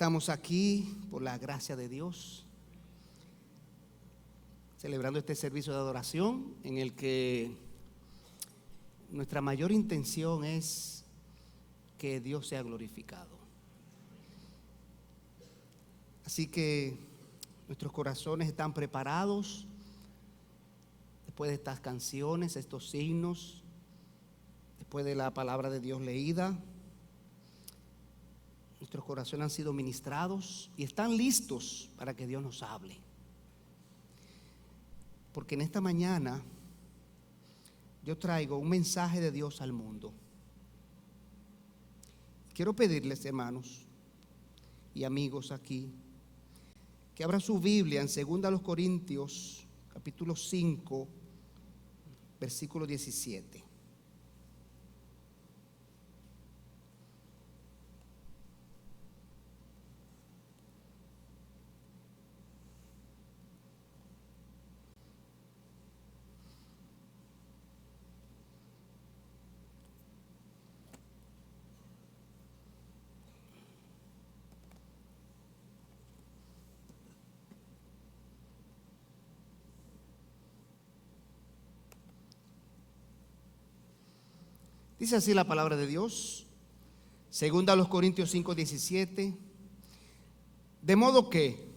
Estamos aquí por la gracia de Dios, celebrando este servicio de adoración en el que nuestra mayor intención es que Dios sea glorificado. Así que nuestros corazones están preparados después de estas canciones, estos himnos, después de la palabra de Dios leída. Nuestros corazones han sido ministrados y están listos para que Dios nos hable. Porque en esta mañana yo traigo un mensaje de Dios al mundo. Quiero pedirles, hermanos y amigos aquí, que abran su Biblia en 2 Corintios, capítulo 5, versículo 17. Dice así la palabra de Dios, 2 Corintios 5, 17. De modo que,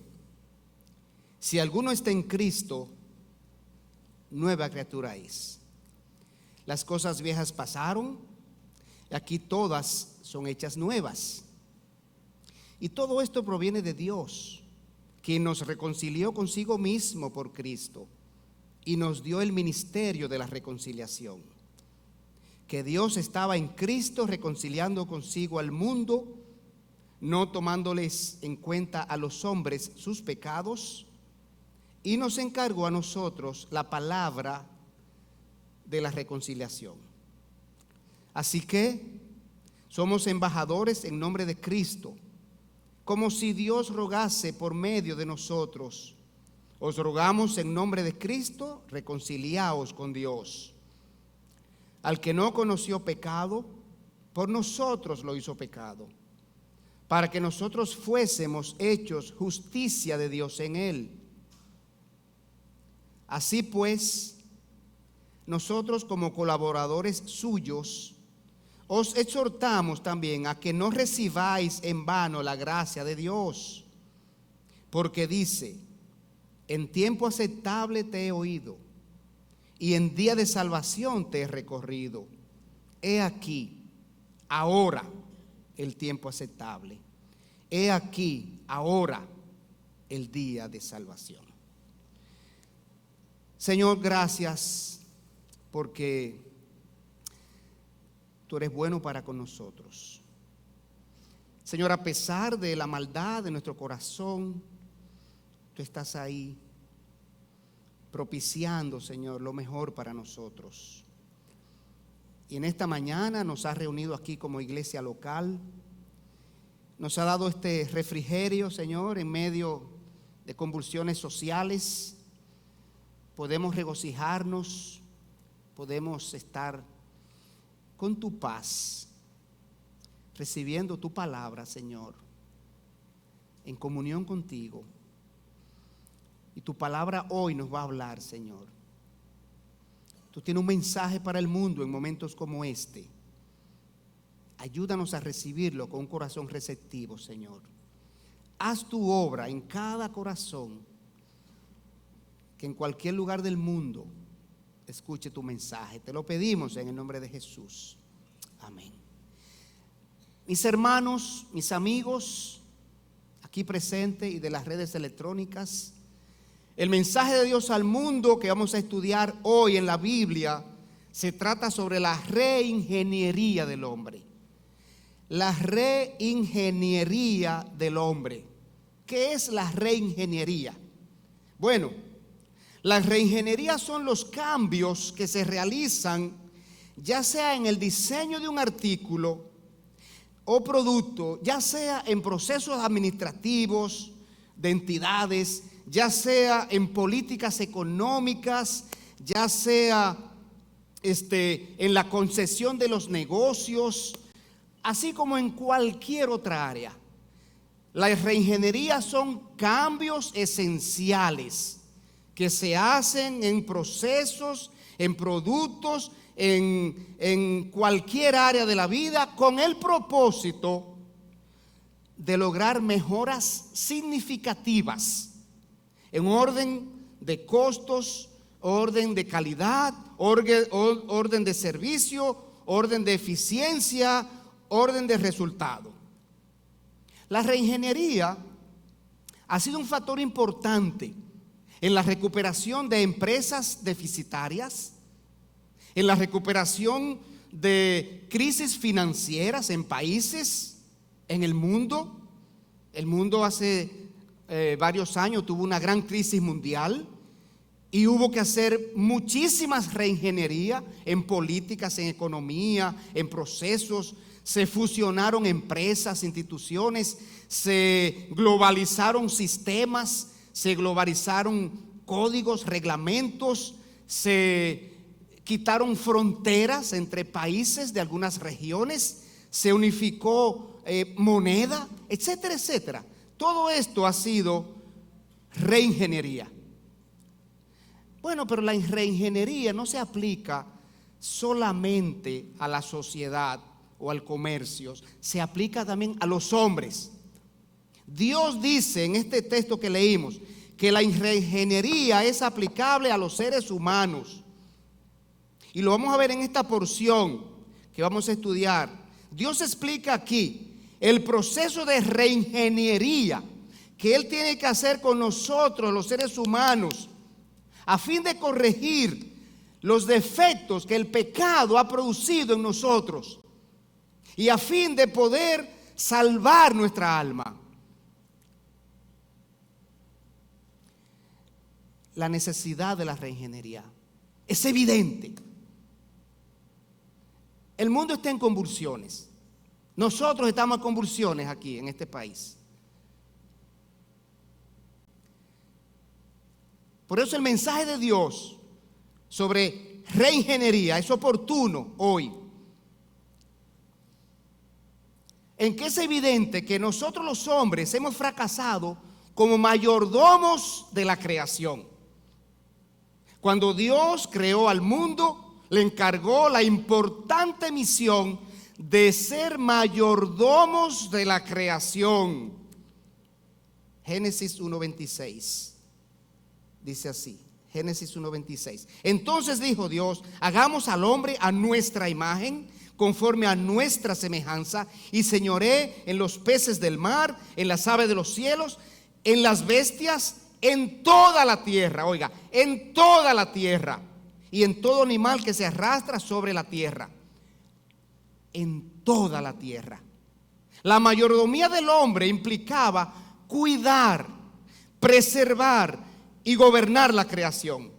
si alguno está en Cristo, nueva criatura es. Las cosas viejas pasaron, y aquí todas son hechas nuevas. Y todo esto proviene de Dios, quien nos reconcilió consigo mismo por Cristo y nos dio el ministerio de la reconciliación. Que Dios estaba en Cristo reconciliando consigo al mundo, no tomándoles en cuenta a los hombres sus pecados, y nos encargó a nosotros la palabra de la reconciliación. Así que somos embajadores en nombre de Cristo, como si Dios rogase por medio de nosotros. Os rogamos en nombre de Cristo, reconciliaos con Dios. Al que no conoció pecado, por nosotros lo hizo pecado, para que nosotros fuésemos hechos justicia de Dios en él. Así pues, nosotros como colaboradores suyos, os exhortamos también a que no recibáis en vano la gracia de Dios, porque dice: en tiempo aceptable te he oído, y en día de salvación te he recorrido. He aquí, ahora, el tiempo aceptable. He aquí, ahora, el día de salvación. Señor, gracias porque tú eres bueno para con nosotros. Señor, a pesar de la maldad de nuestro corazón, tú estás ahí propiciando, Señor, lo mejor para nosotros. Y en esta mañana nos has reunido aquí como iglesia local. Nos ha dado este refrigerio, Señor, en medio de convulsiones sociales. Podemos regocijarnos, podemos estar con tu paz, recibiendo tu palabra, Señor, en comunión contigo. Y tu palabra hoy nos va a hablar, Señor. Tú tienes un mensaje para el mundo en momentos como este. Ayúdanos a recibirlo con un corazón receptivo, Señor. Haz tu obra en cada corazón, que en cualquier lugar del mundo escuche tu mensaje. Te lo pedimos en el nombre de Jesús. Amén. Mis hermanos, mis amigos, aquí presentes y de las redes electrónicas, el mensaje de Dios al mundo que vamos a estudiar hoy en la Biblia se trata sobre la reingeniería del hombre. La reingeniería del hombre. ¿Qué es la reingeniería? Bueno, la reingeniería son los cambios que se realizan ya sea en el diseño de un artículo o producto, ya sea en procesos administrativos de entidades, ya sea en políticas económicas, ya sea en la concesión de los negocios, así como en cualquier otra área. La reingeniería son cambios esenciales que se hacen en procesos, en productos, en cualquier área de la vida, con el propósito de lograr mejoras significativas en orden de costos, orden de calidad, orden de servicio, orden de eficiencia, orden de resultado. La reingeniería ha sido un factor importante en la recuperación de empresas deficitarias, en la recuperación de crisis financieras en países, en el mundo. El mundo hace varios años tuvo una gran crisis mundial y hubo que hacer muchísimas reingeniería en políticas, en economía, en procesos. Se fusionaron empresas, instituciones, se globalizaron sistemas, se globalizaron códigos, reglamentos, se quitaron fronteras entre países de algunas regiones, se unificó moneda, etcétera, etcétera. Todo esto ha sido reingeniería. Bueno, pero la reingeniería no se aplica solamente a la sociedad o al comercio, se aplica también a los hombres. Dios dice en este texto que leímos que la reingeniería es aplicable a los seres humanos. Y lo vamos a ver en esta porción que vamos a estudiar. Dios explica aquí el proceso de reingeniería que Él tiene que hacer con nosotros, los seres humanos, a fin de corregir los defectos que el pecado ha producido en nosotros y a fin de poder salvar nuestra alma. La necesidad de la reingeniería es evidente. El mundo está en convulsiones. Nosotros estamos en convulsiones aquí en este país. Por eso el mensaje de Dios sobre reingeniería es oportuno hoy. En que es evidente que nosotros los hombres hemos fracasado como mayordomos de la creación. Cuando Dios creó al mundo, le encargó la importante misión de ser mayordomos de la creación. Génesis 1:26 dice así, Génesis 1:26. Entonces dijo Dios, hagamos al hombre a nuestra imagen, conforme a nuestra semejanza, y señoré en los peces del mar, en las aves de los cielos, en las bestias, en toda la tierra, oiga, en toda la tierra, y en todo animal que se arrastra sobre la tierra. En toda la tierra. La mayordomía del hombre implicaba cuidar, preservar y gobernar la creación.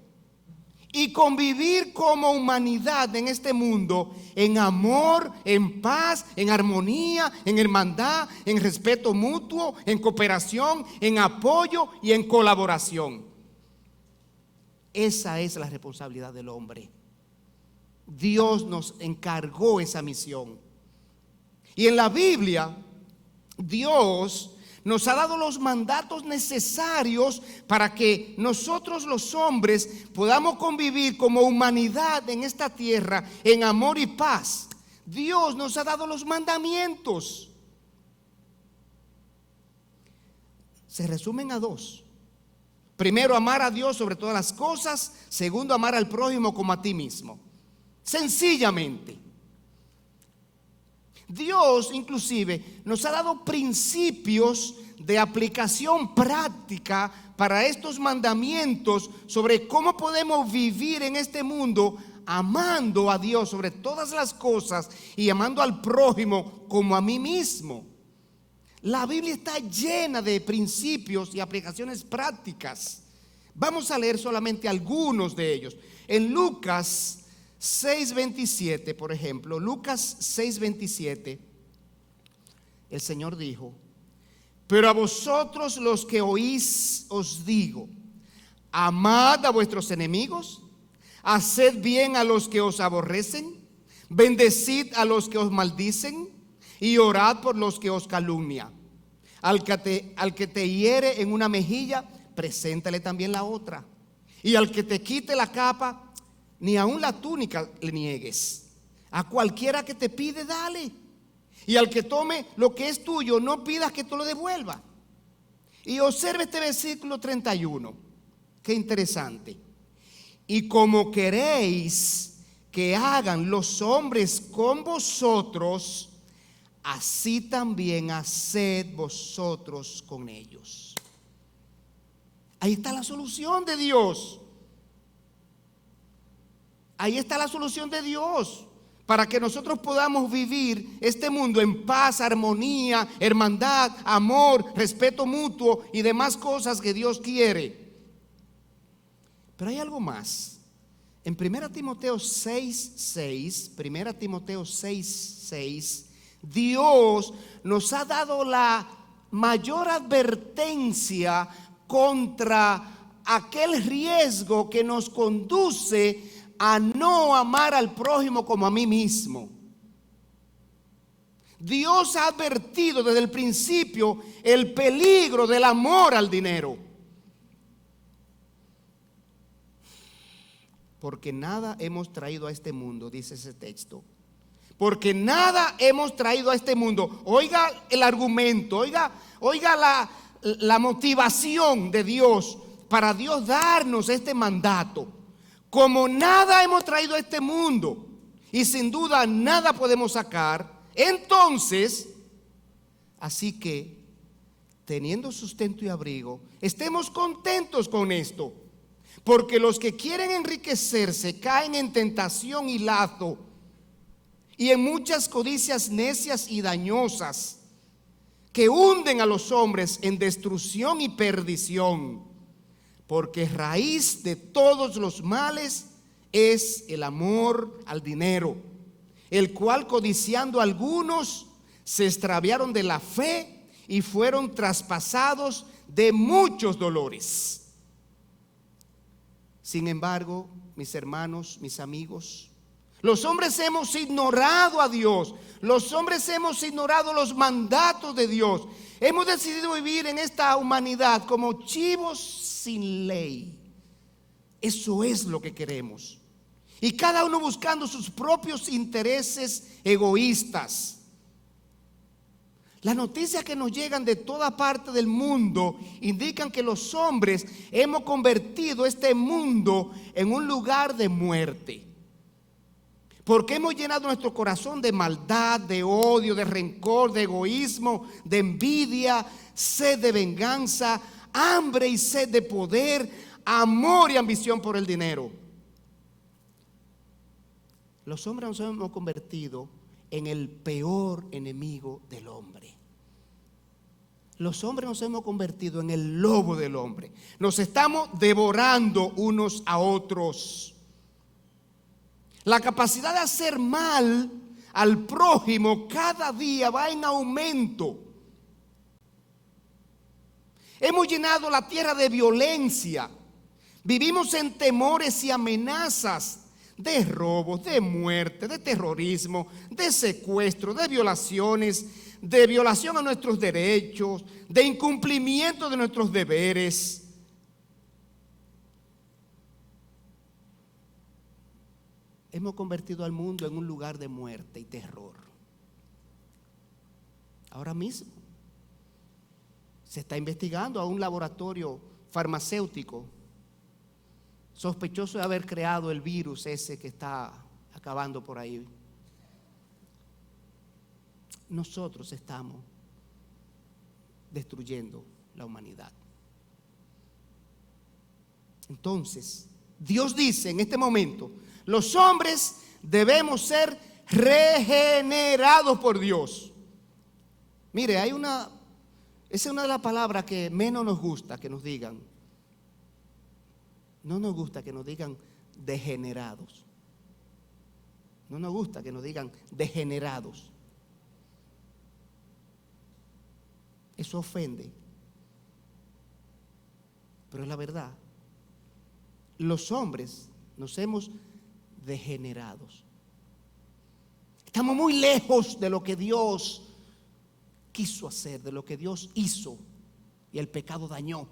Y convivir como humanidad en este mundo en amor, en paz, en armonía, en hermandad, en respeto mutuo, en cooperación, en apoyo y en colaboración. Esa es la responsabilidad del hombre. Dios nos encargó esa misión. Y en la Biblia, Dios nos ha dado los mandatos necesarios para que nosotros los hombres podamos convivir como humanidad en esta tierra en amor y paz. Dios nos ha dado los mandamientos. Se resumen a dos. Primero, amar a Dios sobre todas las cosas. Segundo, amar al prójimo como a ti mismo. Sencillamente. Dios inclusive nos ha dado principios de aplicación práctica para estos mandamientos sobre cómo podemos vivir en este mundo amando a Dios sobre todas las cosas y amando al prójimo como a mí mismo. La Biblia está llena de principios y aplicaciones prácticas. Vamos a leer solamente algunos de ellos. En Lucas 6:27, por ejemplo, Lucas 6:27, el Señor dijo: pero a vosotros los que oís os digo, amad a vuestros enemigos, haced bien a los que os aborrecen, bendecid a los que os maldicen y orad por los que os calumnian. Al que te hiere en una mejilla, preséntale también la otra. Y al que te quite la capa, ni aun la túnica le niegues. A cualquiera que te pide, dale. Y al que tome lo que es tuyo, no pidas que te lo devuelva. Y observe este versículo 31. Qué interesante. Y como queréis que hagan los hombres con vosotros, así también haced vosotros con ellos. Ahí está la solución de Dios. Ahí está la solución de Dios para que nosotros podamos vivir este mundo en paz, armonía, hermandad, amor, respeto mutuo y demás cosas que Dios quiere. Pero hay algo más. En 1 Timoteo 6:6, 1 Timoteo 6:6, Dios nos ha dado la mayor advertencia contra aquel riesgo que nos conduce a no amar al prójimo como a mí mismo. Dios ha advertido desde el principio el peligro del amor al dinero. Porque nada hemos traído a este mundo, dice ese texto. Porque nada hemos traído a este mundo. Oiga el argumento, oiga la motivación de Dios para Dios darnos este mandato. Como nada hemos traído a este mundo y sin duda nada podemos sacar, entonces, así que, teniendo sustento y abrigo, estemos contentos con esto. Porque los que quieren enriquecerse caen en tentación y lazo y en muchas codicias necias y dañosas que hunden a los hombres en destrucción y perdición. Porque raíz de todos los males es el amor al dinero, el cual codiciando algunos se extraviaron de la fe y fueron traspasados de muchos dolores. Sin embargo, mis hermanos, mis amigos, los hombres hemos ignorado a Dios. Los hombres hemos ignorado los mandatos de Dios. Hemos decidido vivir en esta humanidad como chivos sin ley. Eso es lo que queremos. Y cada uno buscando sus propios intereses egoístas. Las noticias que nos llegan de toda parte del mundo indican que los hombres hemos convertido este mundo en un lugar de muerte. Porque hemos llenado nuestro corazón de maldad, de odio, de rencor, de egoísmo, de envidia, sed de venganza, hambre y sed de poder, amor y ambición por el dinero. Los hombres nos hemos convertido en el peor enemigo del hombre. Los hombres nos hemos convertido en el lobo del hombre. Nos estamos devorando unos a otros. La capacidad de hacer mal al prójimo cada día va en aumento. Hemos llenado la tierra de violencia. Vivimos en temores y amenazas de robos, de muerte, de terrorismo, de secuestro, de violaciones, de violación a nuestros derechos, de incumplimiento de nuestros deberes. Hemos convertido al mundo en un lugar de muerte y terror. Ahora mismo se está investigando a un laboratorio farmacéutico sospechoso de haber creado el virus ese que está acabando por ahí. Nosotros estamos destruyendo la humanidad. Entonces, Dios dice en este momento, los hombres debemos ser regenerados por Dios. Mire, esa es una de las palabras que menos nos gusta que nos digan. No nos gusta que nos digan degenerados. No nos gusta que nos digan degenerados. Eso ofende. Pero es la verdad. Los hombres nos hemos degenerado. Estamos muy lejos de lo que Dios quiso hacer, de lo que Dios hizo, y el pecado dañó.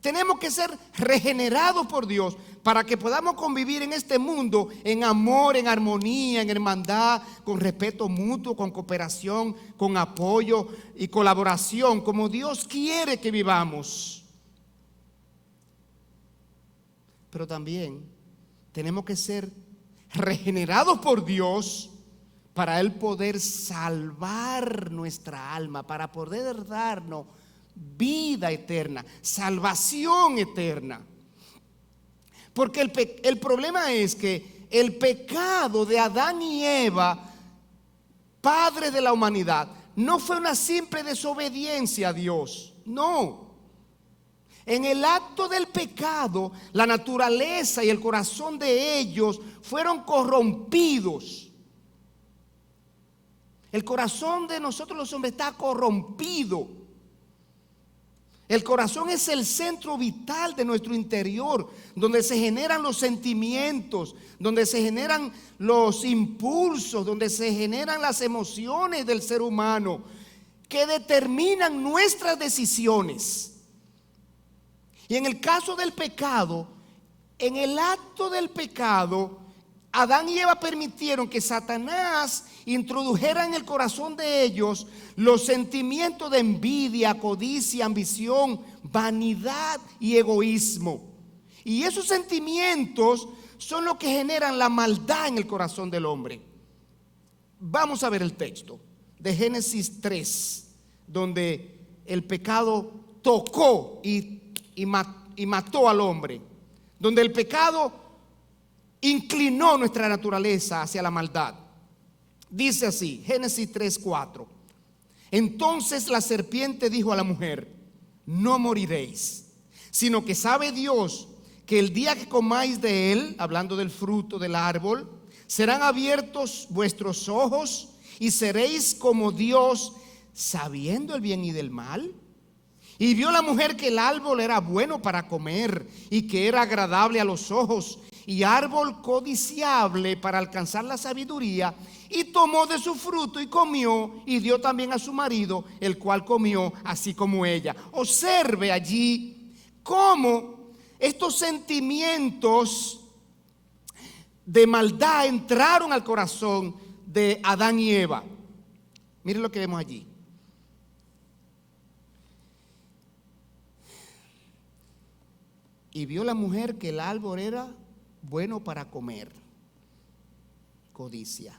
Tenemos que ser regenerados por Dios para que podamos convivir en este mundo en amor, en armonía, en hermandad, con respeto mutuo, con cooperación, con apoyo y colaboración, como Dios quiere que vivamos. Pero también tenemos que ser regenerados por Dios para Él poder salvar nuestra alma, para poder darnos vida eterna, salvación eterna. Porque el problema es que el pecado de Adán y Eva, padres de la humanidad, no fue una simple desobediencia a Dios. No. En el acto del pecado, la naturaleza y el corazón de ellos fueron corrompidos. El corazón de nosotros los hombres está corrompido. El corazón es el centro vital de nuestro interior, donde se generan los sentimientos, donde se generan los impulsos, donde se generan las emociones del ser humano, que determinan nuestras decisiones. Y en el caso del pecado, en el acto del pecado, Adán y Eva permitieron que Satanás introdujera en el corazón de ellos los sentimientos de envidia, codicia, ambición, vanidad y egoísmo. Y esos sentimientos son los que generan la maldad en el corazón del hombre. Vamos a ver el texto de Génesis 3, donde el pecado tocó y mató al hombre, donde el pecado inclinó nuestra naturaleza hacia la maldad. Dice así, Génesis 3:4. Entonces la serpiente dijo a la mujer: no moriréis, sino que sabe Dios que el día que comáis de él, hablando del fruto del árbol, serán abiertos vuestros ojos y seréis como Dios, sabiendo el bien y del mal. Y vio la mujer que el árbol era bueno para comer y que era agradable a los ojos y árbol codiciable para alcanzar la sabiduría, y tomó de su fruto y comió, y dio también a su marido, el cual comió así como ella. Observe allí cómo estos sentimientos de maldad entraron al corazón de Adán y Eva. Miren lo que vemos allí. Y vio la mujer que el árbol era bueno para comer, codicia,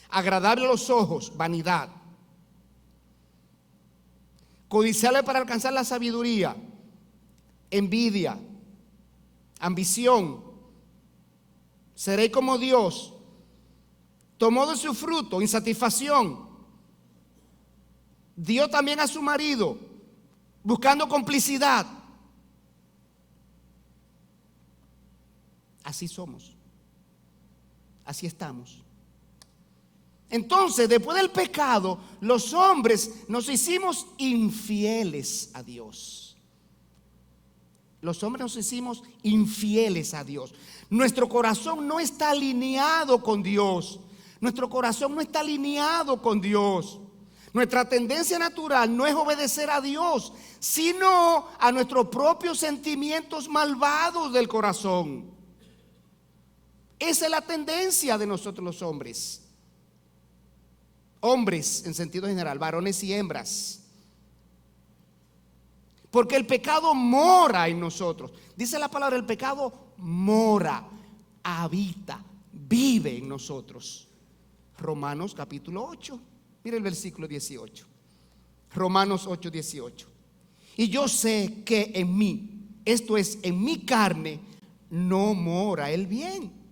agradable a los ojos, vanidad, codiciable para alcanzar la sabiduría, envidia, ambición, seré como Dios, tomó de su fruto, insatisfacción, dio también a su marido, buscando complicidad. Así somos, así estamos. Entonces, después del pecado, los hombres nos hicimos infieles a Dios. Los hombres nos hicimos infieles a Dios. Nuestro corazón no está alineado con Dios. Nuestro corazón no está alineado con Dios. Nuestra tendencia natural no es obedecer a Dios, sino a nuestros propios sentimientos malvados del corazón. Esa es la tendencia de nosotros los hombres. Hombres en sentido general, varones y hembras. Porque el pecado mora en nosotros. Dice la palabra, el pecado mora, habita, vive en nosotros. Romanos capítulo 8, mire el versículo 18. Romanos 8:18. Y yo sé que en mí, esto es, en mi carne, no mora el bien.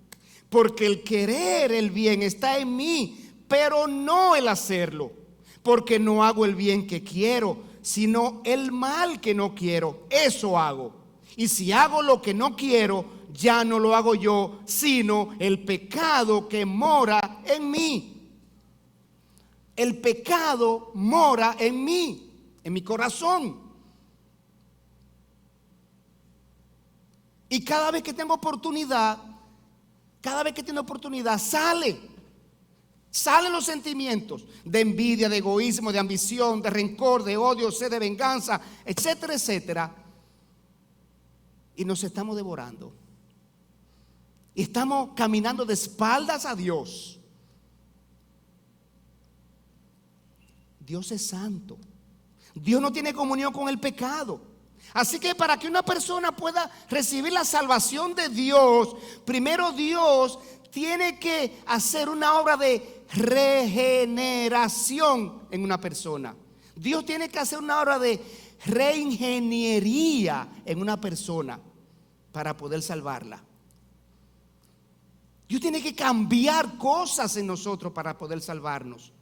Porque el querer el bien está en mí, pero no el hacerlo. Porque no hago el bien que quiero, sino el mal que no quiero. Eso hago. Y si hago lo que no quiero, ya no lo hago yo, sino el pecado que mora en mí. El pecado mora en mí, en mi corazón. Y cada vez que tengo oportunidad, sale. Salen los sentimientos de envidia, de egoísmo, de ambición, de rencor, de odio, sed de venganza, etcétera, etcétera. Y nos estamos devorando. Y estamos caminando de espaldas a Dios. Dios es santo. Dios no tiene comunión con el pecado. Así que para que una persona pueda recibir la salvación de Dios, primero Dios tiene que hacer una obra de regeneración en una persona. Dios tiene que hacer una obra de reingeniería en una persona para poder salvarla. Dios tiene que cambiar cosas en nosotros para poder salvarnos.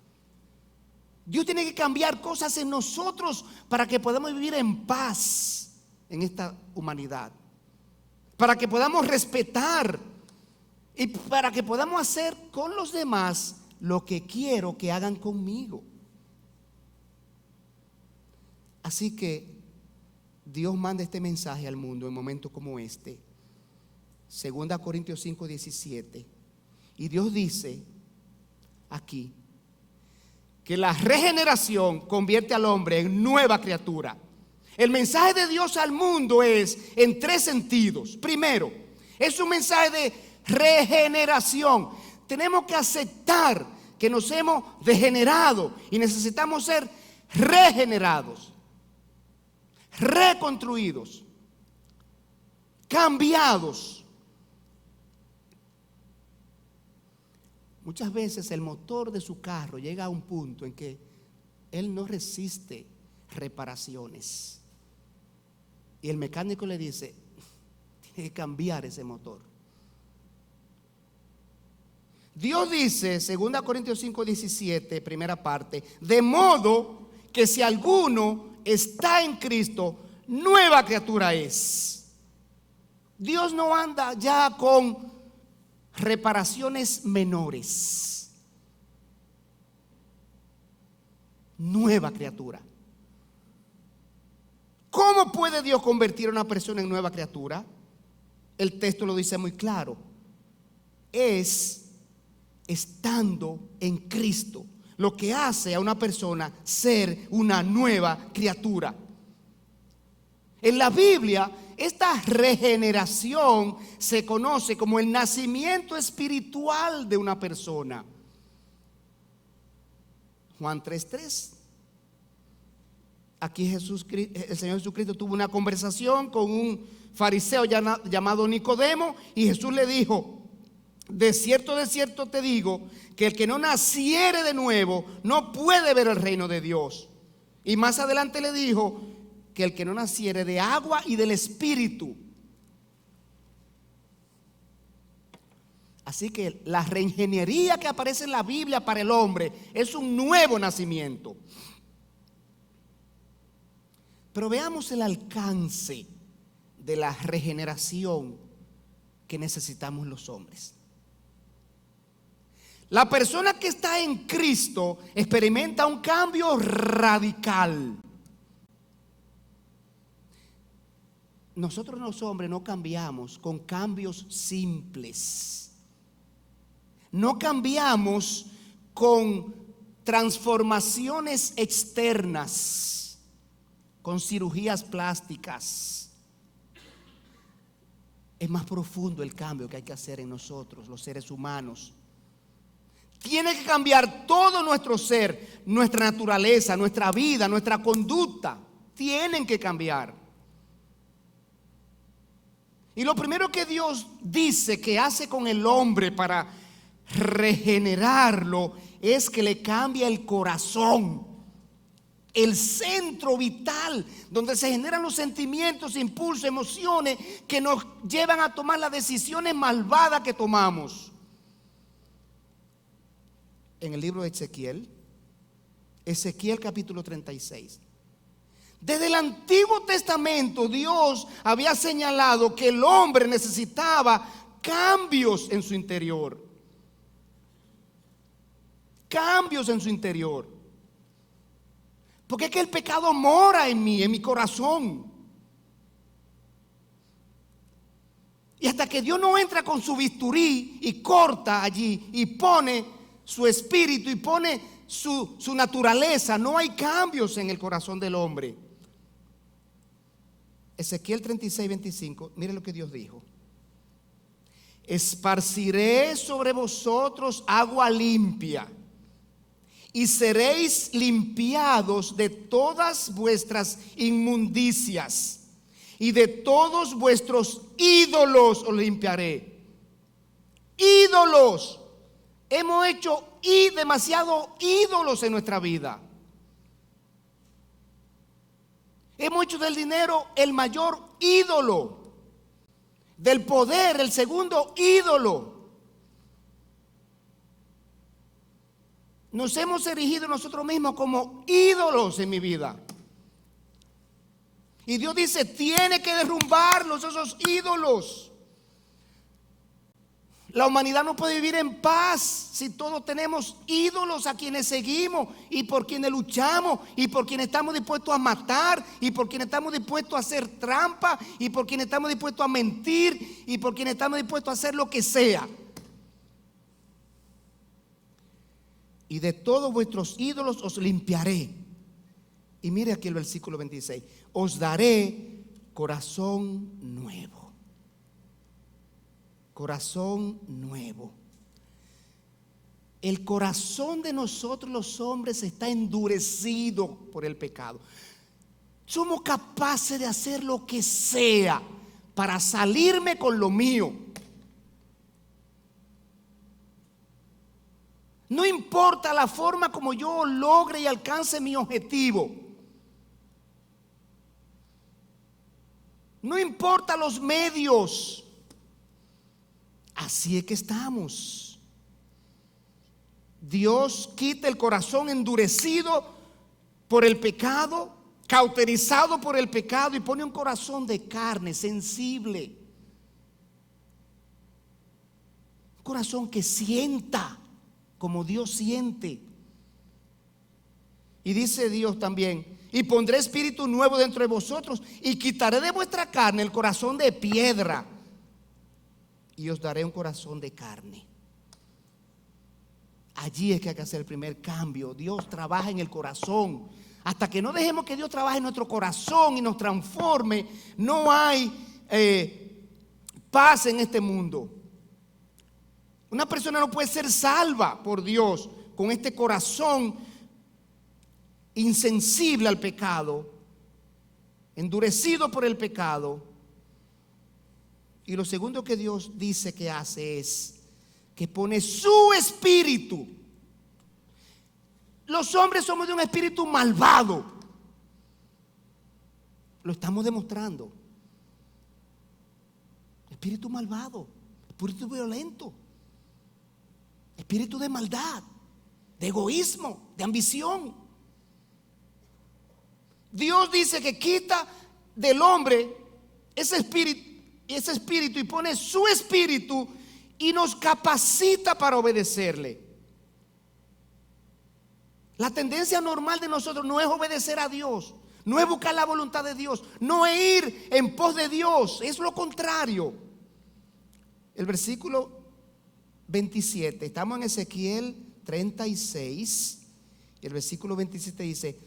Dios tiene que cambiar cosas en nosotros para que podamos vivir en paz en esta humanidad, para que podamos respetar y para que podamos hacer con los demás lo que quiero que hagan conmigo. Así que Dios manda este mensaje al mundo en momentos como este. 2 Corintios 5:17. Y Dios dice aquí que la regeneración convierte al hombre en nueva criatura. El mensaje de Dios al mundo es en tres sentidos. Primero, es un mensaje de regeneración. Tenemos que aceptar que nos hemos degenerado y necesitamos ser regenerados, reconstruidos, cambiados. Muchas veces el motor de su carro llega a un punto en que él no resiste reparaciones. Y el mecánico le dice, tiene que cambiar ese motor. Dios dice, 2 Corintios 5:17, primera parte, de modo que si alguno está en Cristo, nueva criatura es. Dios no anda ya con reparaciones menores. Nueva criatura. ¿Cómo puede Dios convertir a una persona en nueva criatura? El texto lo dice muy claro. Es estando en Cristo lo que hace a una persona ser una nueva criatura. En la Biblia, esta regeneración se conoce como el nacimiento espiritual de una persona. Juan 3:3. Aquí el Señor Jesucristo tuvo una conversación con un fariseo llamado Nicodemo, y Jesús le dijo: de cierto te digo, que el que no naciere de nuevo no puede ver el reino de Dios. Y más adelante le dijo que el que no naciere de agua y del Espíritu. Así que la reingeniería que aparece en la Biblia para el hombre es un nuevo nacimiento. Pero veamos el alcance de la regeneración que necesitamos los hombres. La persona que está en Cristo experimenta un cambio radical. Nosotros los hombres no cambiamos con cambios simples. No cambiamos con transformaciones externas, con cirugías plásticas. Es más profundo el cambio que hay que hacer en nosotros, los seres humanos. Tiene que cambiar todo nuestro ser, nuestra naturaleza, nuestra vida, nuestra conducta. Tienen que cambiar. Y lo primero que Dios dice que hace con el hombre para regenerarlo es que le cambia el corazón, el centro vital donde se generan los sentimientos, impulsos, emociones que nos llevan a tomar las decisiones malvadas que tomamos. En el libro de Ezequiel capítulo 36. Desde el Antiguo Testamento Dios había señalado que el hombre necesitaba cambios en su interior. Cambios en su interior. Porque es que el pecado mora en mí, en mi corazón. Y hasta que Dios no entra con su bisturí y corta allí y pone su espíritu y pone su naturaleza, no hay cambios en el corazón del hombre. Ezequiel 36:25, mire lo que Dios dijo: esparciré sobre vosotros agua limpia, y seréis limpiados de todas vuestras inmundicias, y de todos vuestros ídolos os limpiaré. Ídolos. Hemos hecho demasiado ídolos en nuestra vida. Hemos hecho del dinero el mayor ídolo, del poder el segundo ídolo. Nos hemos erigido nosotros mismos como ídolos en mi vida. Y Dios dice, tiene que derrumbarlos, esos ídolos. La humanidad no puede vivir en paz si todos tenemos ídolos a quienes seguimos y por quienes luchamos y por quienes estamos dispuestos a matar y por quienes estamos dispuestos a hacer trampa y por quienes estamos dispuestos a mentir y por quienes estamos dispuestos a hacer lo que sea. Y de todos vuestros ídolos os limpiaré. Y mire aquí el versículo 26. Os daré corazón nuevo. Corazón nuevo. El corazón de nosotros los hombres está endurecido por el pecado. Somos capaces de hacer lo que sea para salirme con lo mío. No importa la forma como yo logre y alcance mi objetivo. No importa los medios. Así es que estamos. Dios quita el corazón endurecido por el pecado, cauterizado por el pecado, y pone un corazón de carne, sensible. Un corazón que sienta como Dios siente. Y dice Dios también: y pondré espíritu nuevo dentro de vosotros, y quitaré de vuestra carne el corazón de piedra, y os daré un corazón de carne. Allí es que hay que hacer el primer cambio. Dios trabaja en el corazón. Hasta que no dejemos que Dios trabaje en nuestro corazón y nos transforme, no hay paz en este mundo. Una persona no puede ser salva por Dios con este corazón insensible al pecado, endurecido por el pecado. Y lo segundo que Dios dice que hace es que pone su espíritu. Los hombres somos de un espíritu malvado. Lo estamos demostrando. Espíritu malvado, espíritu violento, espíritu de maldad, de egoísmo, de ambición. Dios dice que quita del hombre ese espíritu y pone su espíritu y nos capacita para obedecerle. La tendencia normal de nosotros no es obedecer a Dios, no es buscar la voluntad de Dios, no es ir en pos de Dios, es lo contrario. El versículo 27, estamos en Ezequiel 36, y el versículo 27 dice: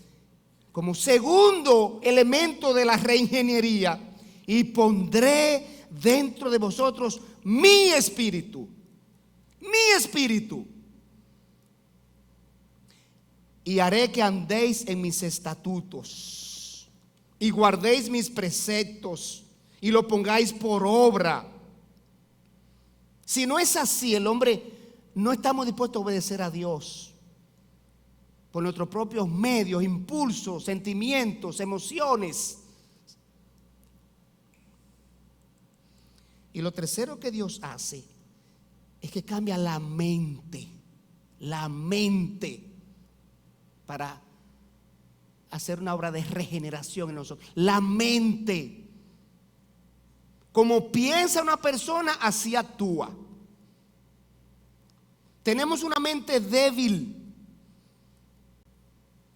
como segundo elemento de la reingeniería, y pondré dentro de vosotros mi espíritu, y haré que andéis en mis estatutos y guardéis mis preceptos y lo pongáis por obra. Si no es así, el hombre no estamos dispuestos a obedecer a Dios por nuestros propios medios, impulsos, sentimientos, emociones. Y lo tercero que Dios hace es que cambia la mente para hacer una obra de regeneración en nosotros. La mente. Como piensa una persona, así actúa. Tenemos una mente débil,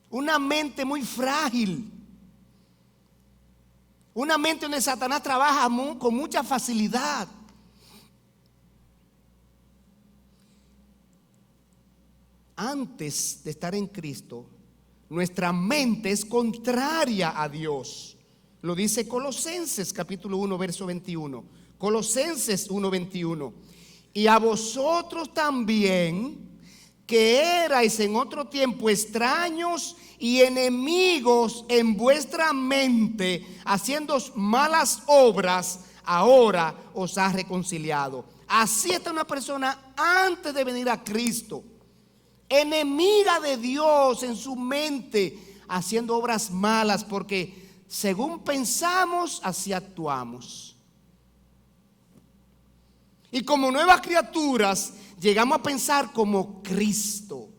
una mente muy frágil, una mente donde Satanás trabaja con mucha facilidad. antes de estar en Cristo, nuestra mente es contraria a Dios. Lo dice Colosenses capítulo 1, verso 21. Colosenses 1, 21. Y a vosotros también, que erais en otro tiempo extraños y enemigos en vuestra mente, haciendo malas obras, ahora os ha reconciliado. Así está una persona antes de venir a Cristo, enemiga de Dios en su mente, haciendo obras malas, porque según pensamos, así actuamos. Y como nuevas criaturas, llegamos a pensar como Cristo.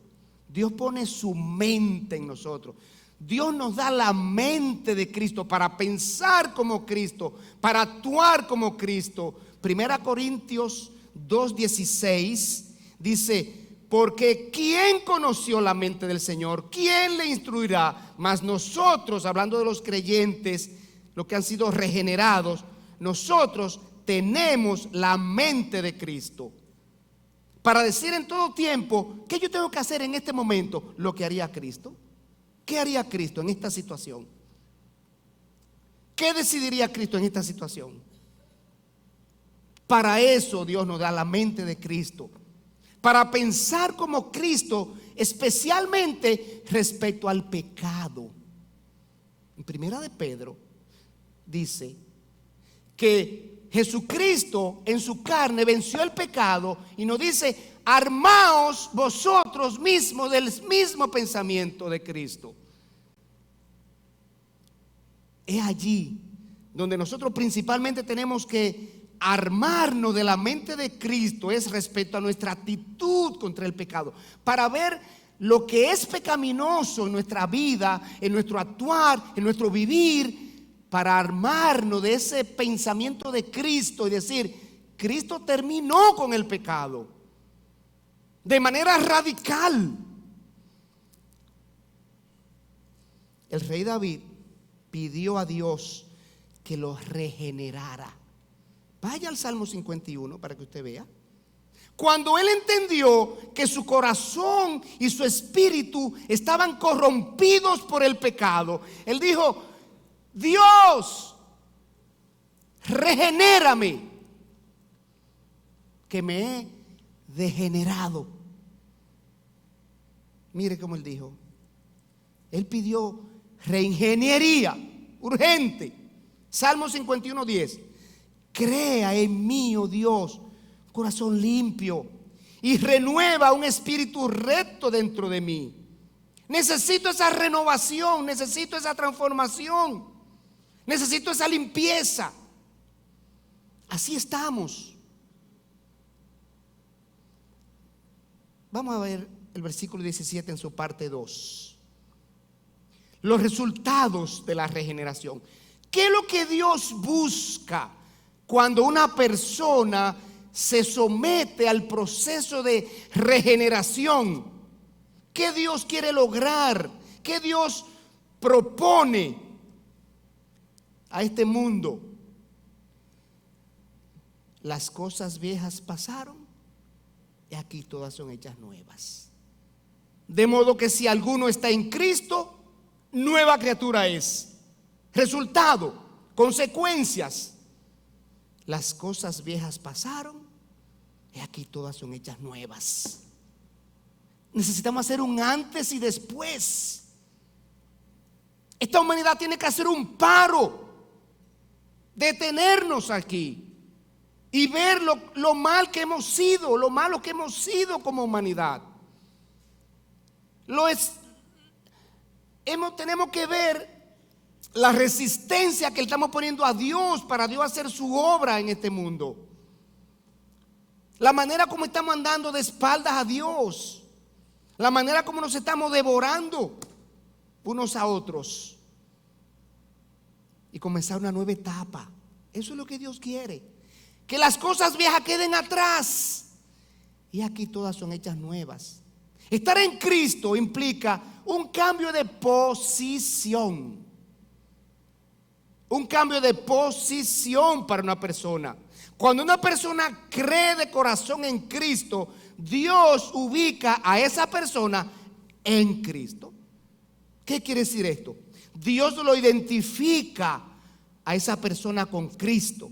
Dios pone su mente en nosotros. Dios nos da la mente de Cristo para pensar como Cristo, para actuar como Cristo. 1 Corintios 2:16 dice: porque ¿quién conoció la mente del Señor? ¿Quién le instruirá? Mas nosotros, hablando de los creyentes, los que han sido regenerados, nosotros tenemos la mente de Cristo, para decir en todo tiempo: ¿qué yo tengo que hacer en este momento? Lo que haría Cristo. ¿Qué haría Cristo en esta situación? ¿Qué decidiría Cristo en esta situación? Para eso Dios nos da la mente de Cristo, para pensar como Cristo, especialmente respecto al pecado. En Primera de Pedro dice que Jesucristo en su carne venció el pecado y nos dice: armaos vosotros mismos del mismo pensamiento de Cristo. Es allí donde nosotros principalmente tenemos que armarnos de la mente de Cristo, es respecto a nuestra actitud contra el pecado, para ver lo que es pecaminoso en nuestra vida, en nuestro actuar, en nuestro vivir, para armarnos de ese pensamiento de Cristo y decir: Cristo terminó con el pecado de manera radical. El rey David pidió a Dios que lo regenerara. Vaya al Salmo 51 para que usted vea. Cuando él entendió que su corazón y su espíritu estaban corrompidos por el pecado, él dijo: Dios, regenérame, que me he degenerado. Mire cómo él dijo. Él pidió reingeniería urgente. Salmo 51:10. Crea en mí, oh Dios, corazón limpio, y renueva un espíritu recto dentro de mí. Necesito esa renovación, necesito esa transformación, necesito esa limpieza. Así estamos. Vamos a ver el versículo 17 en su parte 2. Los resultados de la regeneración. ¿Qué es lo que Dios busca cuando una persona se somete al proceso de regeneración? ¿Qué Dios quiere lograr? ¿Qué Dios propone a este mundo? Las cosas viejas pasaron y aquí todas son hechas nuevas. De modo que si alguno está en Cristo, nueva criatura es. Resultado, consecuencias: las cosas viejas pasaron y aquí todas son hechas nuevas. Necesitamos hacer un antes y después. Esta humanidad tiene que hacer un paro, detenernos aquí y ver lo mal que hemos sido, lo malo que hemos sido como humanidad. Tenemos que ver la resistencia que le estamos poniendo a Dios para Dios hacer su obra en este mundo. La manera como estamos andando de espaldas a Dios. La manera como nos estamos devorando unos a otros. Y comenzar una nueva etapa. Eso es lo que Dios quiere. Que las cosas viejas queden atrás y aquí todas son hechas nuevas. Estar en Cristo implica un cambio de posición. Un cambio de posición para una persona. Cuando una persona cree de corazón en Cristo, Dios ubica a esa persona en Cristo. ¿Qué quiere decir esto? Dios lo identifica a esa persona con Cristo.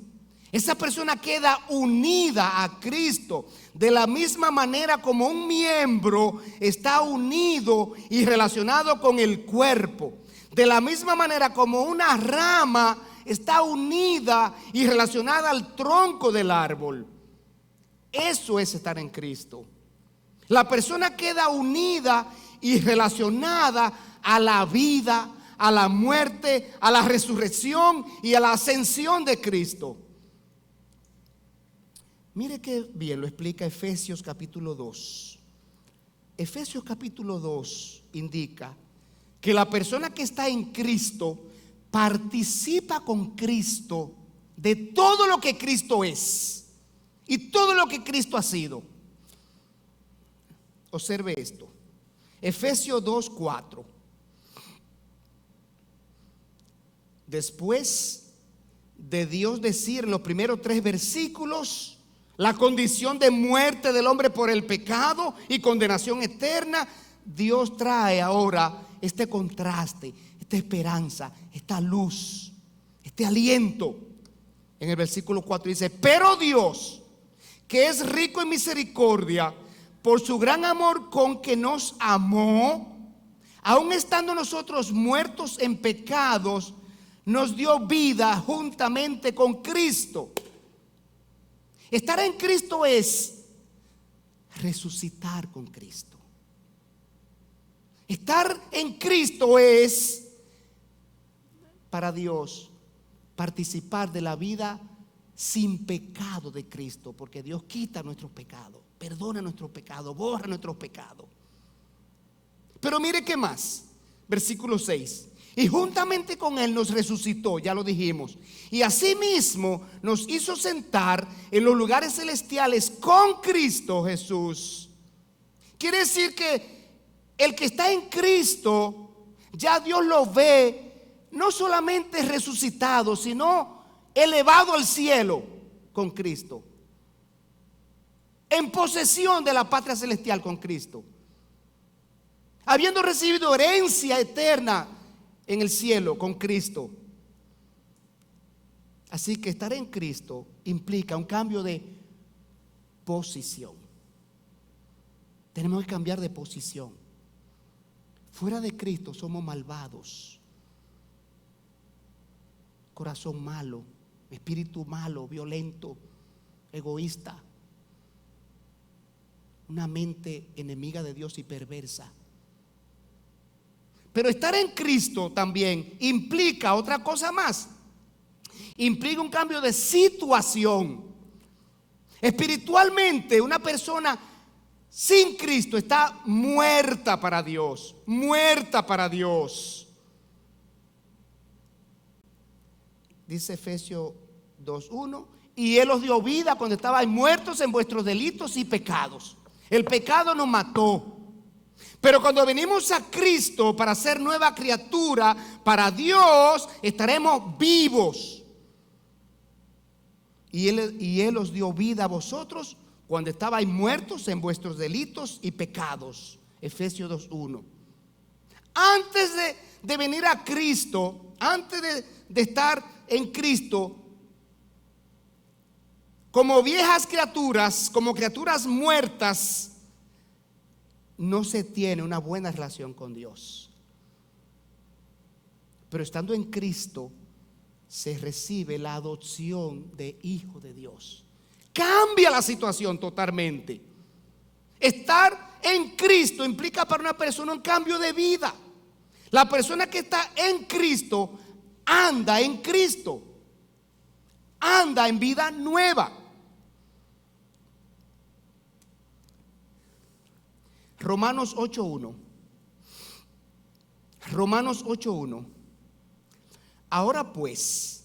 Esa persona queda unida a Cristo de la misma manera como un miembro está unido y relacionado con el cuerpo. De la misma manera como una rama está unida y relacionada al tronco del árbol. Eso es estar en Cristo. La persona queda unida y relacionada a la vida, a la muerte, a la resurrección y a la ascensión de Cristo. Mire qué bien lo explica Efesios capítulo 2. Efesios capítulo 2 indica que la persona que está en Cristo participa con Cristo de todo lo que Cristo es y todo lo que Cristo ha sido. Observe esto. Efesios 2:4. Después de Dios decir en los primeros 3 versículos la condición de muerte del hombre por el pecado y condenación eterna, Dios trae ahora este contraste, esta esperanza, esta luz, este aliento. En el versículo 4 dice: pero Dios, que es rico en misericordia, por su gran amor con que nos amó, aun estando nosotros muertos en pecados, nos dio vida juntamente con Cristo. Estar en Cristo es resucitar con Cristo. Estar en Cristo es, para Dios, participar de la vida sin pecado de Cristo, porque Dios quita nuestros pecados, perdona nuestros pecados, borra nuestros pecados. Pero mire qué más, versículo 6. Y juntamente con Él nos resucitó, ya lo dijimos, y asimismo nos hizo sentar en los lugares celestiales con Cristo Jesús. Quiere decir que el que está en Cristo, ya Dios lo ve no solamente resucitado, sino elevado al cielo con Cristo, en posesión de la patria celestial con Cristo, habiendo recibido herencia eterna en el cielo con Cristo. Así que estar en Cristo implica un cambio de posición. Tenemos que cambiar de posición. Fuera de Cristo somos malvados, corazón malo, espíritu malo, violento, egoísta, una mente enemiga de Dios y perversa. Pero estar en Cristo también implica otra cosa más. Implica un cambio de situación. Espiritualmente, una persona sin Cristo está muerta para Dios. Muerta para Dios. Dice Efesios 2:1: y Él os dio vida cuando estabais muertos en vuestros delitos y pecados. El pecado nos mató. Pero cuando venimos a Cristo para ser nueva criatura, para Dios estaremos vivos. Y Él os dio vida a vosotros cuando estabais muertos en vuestros delitos y pecados. Efesios 2:1. Antes de venir a Cristo, antes de estar en Cristo, como viejas criaturas, como criaturas muertas, no se tiene una buena relación con Dios. Pero estando en Cristo se recibe la adopción de hijo de Dios. Cambia la situación totalmente. Estar en Cristo implica para una persona un cambio de vida. La persona que está en Cristo anda en Cristo, anda en vida nueva. Romanos 8:1. Romanos 8:1. Ahora pues,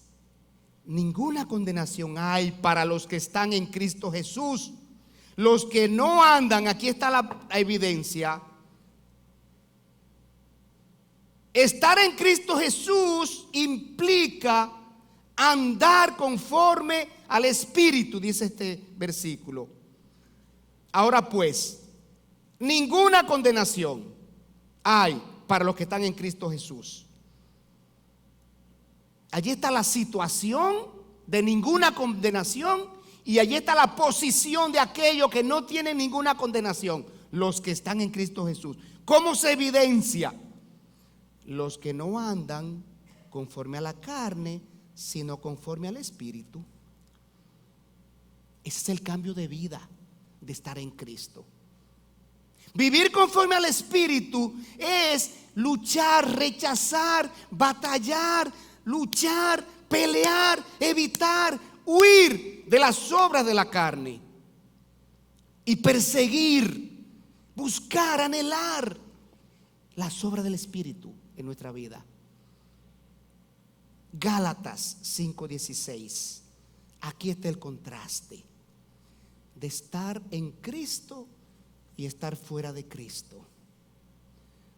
ninguna condenación hay para los que están en Cristo Jesús. Los que no andan, aquí está la evidencia. Estar en Cristo Jesús implica andar conforme al Espíritu, dice este versículo. Ahora pues, ninguna condenación hay para los que están en Cristo Jesús. Allí está la situación de ninguna condenación y allí está la posición de aquellos que no tienen ninguna condenación, los que están en Cristo Jesús. ¿Cómo se evidencia? Los que no andan conforme a la carne, sino conforme al Espíritu. Ese es el cambio de vida de estar en Cristo. Vivir conforme al Espíritu es luchar, rechazar, batallar, luchar, pelear, evitar, huir de las obras de la carne y perseguir, buscar, anhelar las obras del Espíritu en nuestra vida. Gálatas 5:16. Aquí está el contraste de estar en Cristo y estar fuera de Cristo,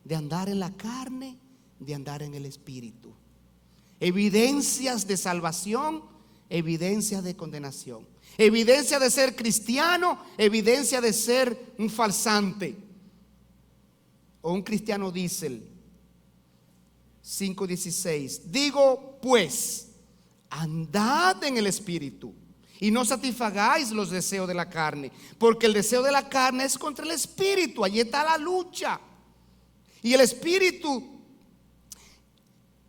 de andar en la carne, de andar en el Espíritu. Evidencias de salvación, evidencias de condenación. Evidencia de ser cristiano, evidencia de ser un falsante o un cristiano diésel. 5:16. Digo pues, andad en el Espíritu y no satisfagáis los deseos de la carne, porque el deseo de la carne es contra el Espíritu. Allí está la lucha. Y el Espíritu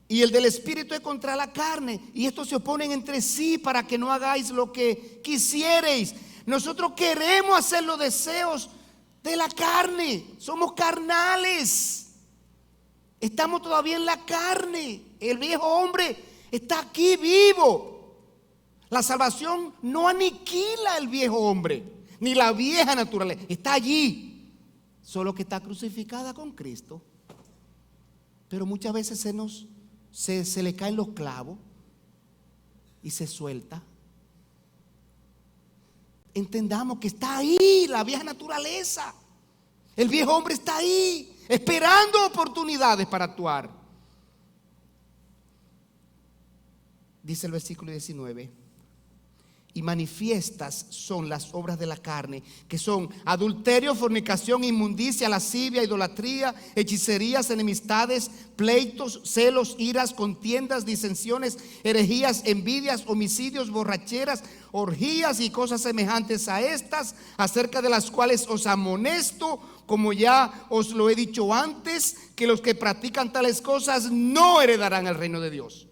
y el del Espíritu es contra la carne, y estos se oponen entre sí para que no hagáis lo que quisiereis. Nosotros queremos hacer los deseos de la carne. Somos carnales. Estamos todavía en la carne. El viejo hombre está aquí vivo. La salvación no aniquila el viejo hombre, ni la vieja naturaleza. Está allí, solo que está crucificada con Cristo. Pero muchas veces se le caen los clavos y se suelta. Entendamos que está ahí la vieja naturaleza. El viejo hombre está ahí, esperando oportunidades para actuar. Dice el versículo 19: y manifiestas son las obras de la carne, que son adulterio, fornicación, inmundicia, lascivia, idolatría, hechicerías, enemistades, pleitos, celos, iras, contiendas, disensiones, herejías, envidias, homicidios, borracheras, orgías y cosas semejantes a estas, acerca de las cuales os amonesto, como ya os lo he dicho antes, que los que practican tales cosas no heredarán el reino de Dios.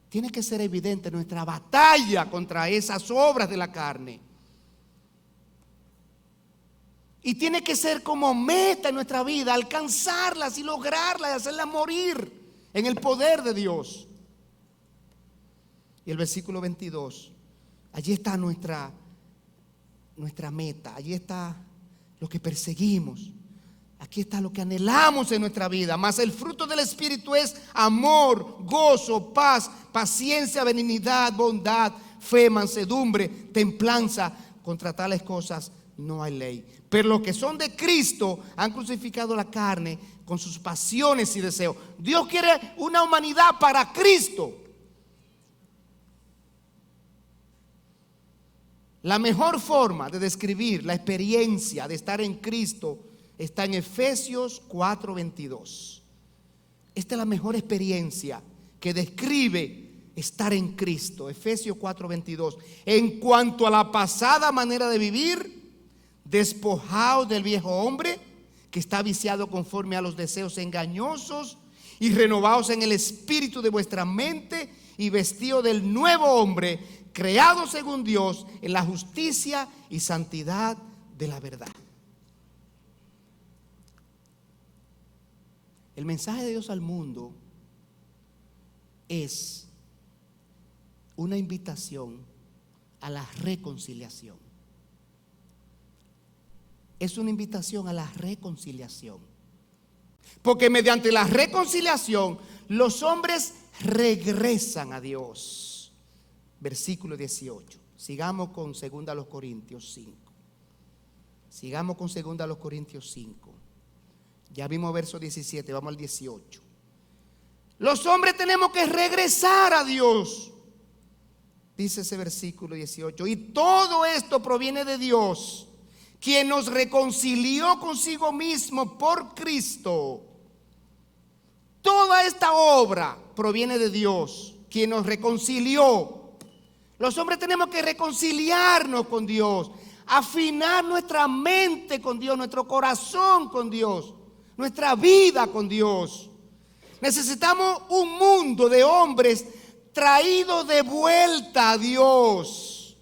Tiene que ser evidente nuestra batalla contra esas obras de la carne. Y tiene que ser como meta en nuestra vida, alcanzarlas y lograrlas y hacerlas morir en el poder de Dios. Y el versículo 22, allí está nuestra meta, allí está lo que perseguimos. Aquí está lo que anhelamos en nuestra vida. Mas el fruto del Espíritu es amor, gozo, paz, paciencia, benignidad, bondad, fe, mansedumbre, templanza. Contra tales cosas no hay ley. Pero los que son de Cristo han crucificado la carne con sus pasiones y deseos. Dios quiere una humanidad para Cristo. La mejor forma de describir la experiencia de estar en Cristo está en Efesios 4:22. Esta es la mejor experiencia que describe estar en Cristo. Efesios 4:22. En cuanto a la pasada manera de vivir, despojaos del viejo hombre que está viciado conforme a los deseos engañosos, y renovaos en el espíritu de vuestra mente, y vestidos del nuevo hombre, creado según Dios en la justicia y santidad de la verdad. El mensaje de Dios al mundo es una invitación a la reconciliación. Es una invitación a la reconciliación. Porque mediante la reconciliación los hombres regresan a Dios. Versículo 18. Sigamos con 2 Corintios 5. Sigamos con 2 Corintios 5. Ya vimos verso 17, vamos al 18. Los hombres tenemos que regresar a Dios. Dice ese versículo 18, y todo esto proviene de Dios, quien nos reconcilió consigo mismo por Cristo. Toda esta obra proviene de Dios, quien nos reconcilió. Los hombres tenemos que reconciliarnos con Dios, afinar nuestra mente con Dios, nuestro corazón con Dios, nuestra vida con Dios. Necesitamos un mundo de hombres traídos de vuelta a Dios.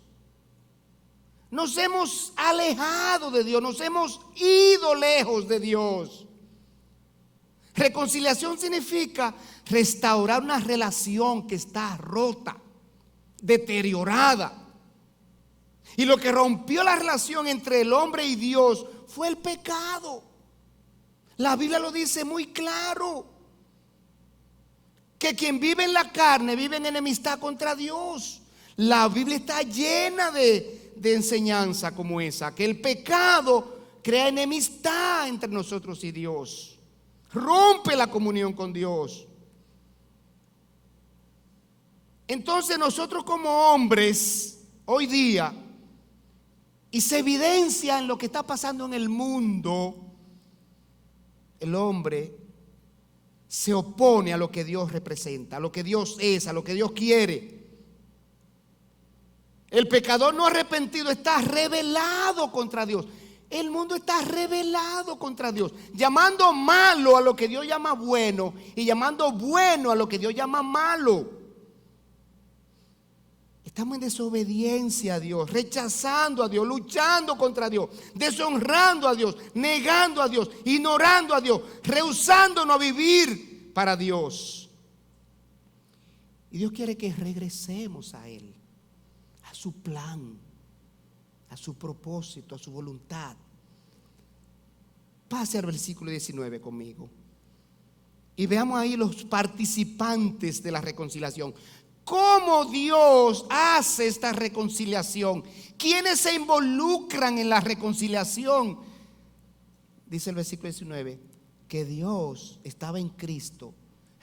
Nos hemos alejado de Dios, nos hemos ido lejos de Dios. Reconciliación significa restaurar una relación que está rota, deteriorada. Y lo que rompió la relación entre el hombre y Dios fue el pecado. La Biblia lo dice muy claro, que quien vive en la carne vive en enemistad contra Dios. La Biblia está llena de enseñanza como esa, que el pecado crea enemistad entre nosotros y Dios, rompe la comunión con Dios. Entonces nosotros como hombres hoy día, y se evidencia en lo que está pasando en el mundo, el hombre se opone a lo que Dios representa, a lo que Dios es, a lo que Dios quiere. El pecador no arrepentido está rebelado contra Dios. El mundo está rebelado contra Dios, llamando malo a lo que Dios llama bueno y llamando bueno a lo que Dios llama malo. Estamos en desobediencia a Dios, rechazando a Dios, luchando contra Dios, deshonrando a Dios, negando a Dios, ignorando a Dios, rehusándonos a vivir para Dios. Y Dios quiere que regresemos a Él, a su plan, a su propósito, a su voluntad. Pase al versículo 19 conmigo y veamos ahí los participantes de la reconciliación. ¿Cómo Dios hace esta reconciliación? ¿Quiénes se involucran en la reconciliación? Dice el versículo 19, que Dios estaba en Cristo,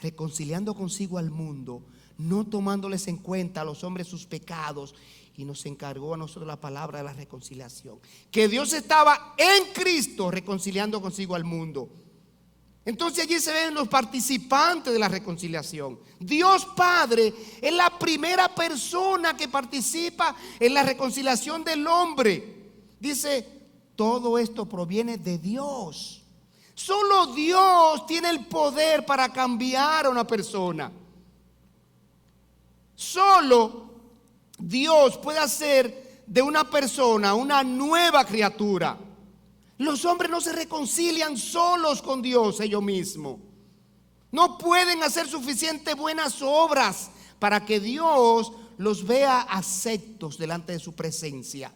reconciliando consigo al mundo, no tomándoles en cuenta a los hombres sus pecados, y nos encargó a nosotros la palabra de la reconciliación. Que Dios estaba en Cristo reconciliando consigo al mundo. Entonces allí se ven los participantes de la reconciliación. Dios Padre es la primera persona que participa en la reconciliación del hombre. Dice, todo esto proviene de Dios. Solo Dios tiene el poder para cambiar a una persona. Solo Dios puede hacer de una persona una nueva criatura. Los hombres no se reconcilian solos con Dios ellos mismos. No pueden hacer suficientes buenas obras para que Dios los vea aceptos delante de su presencia.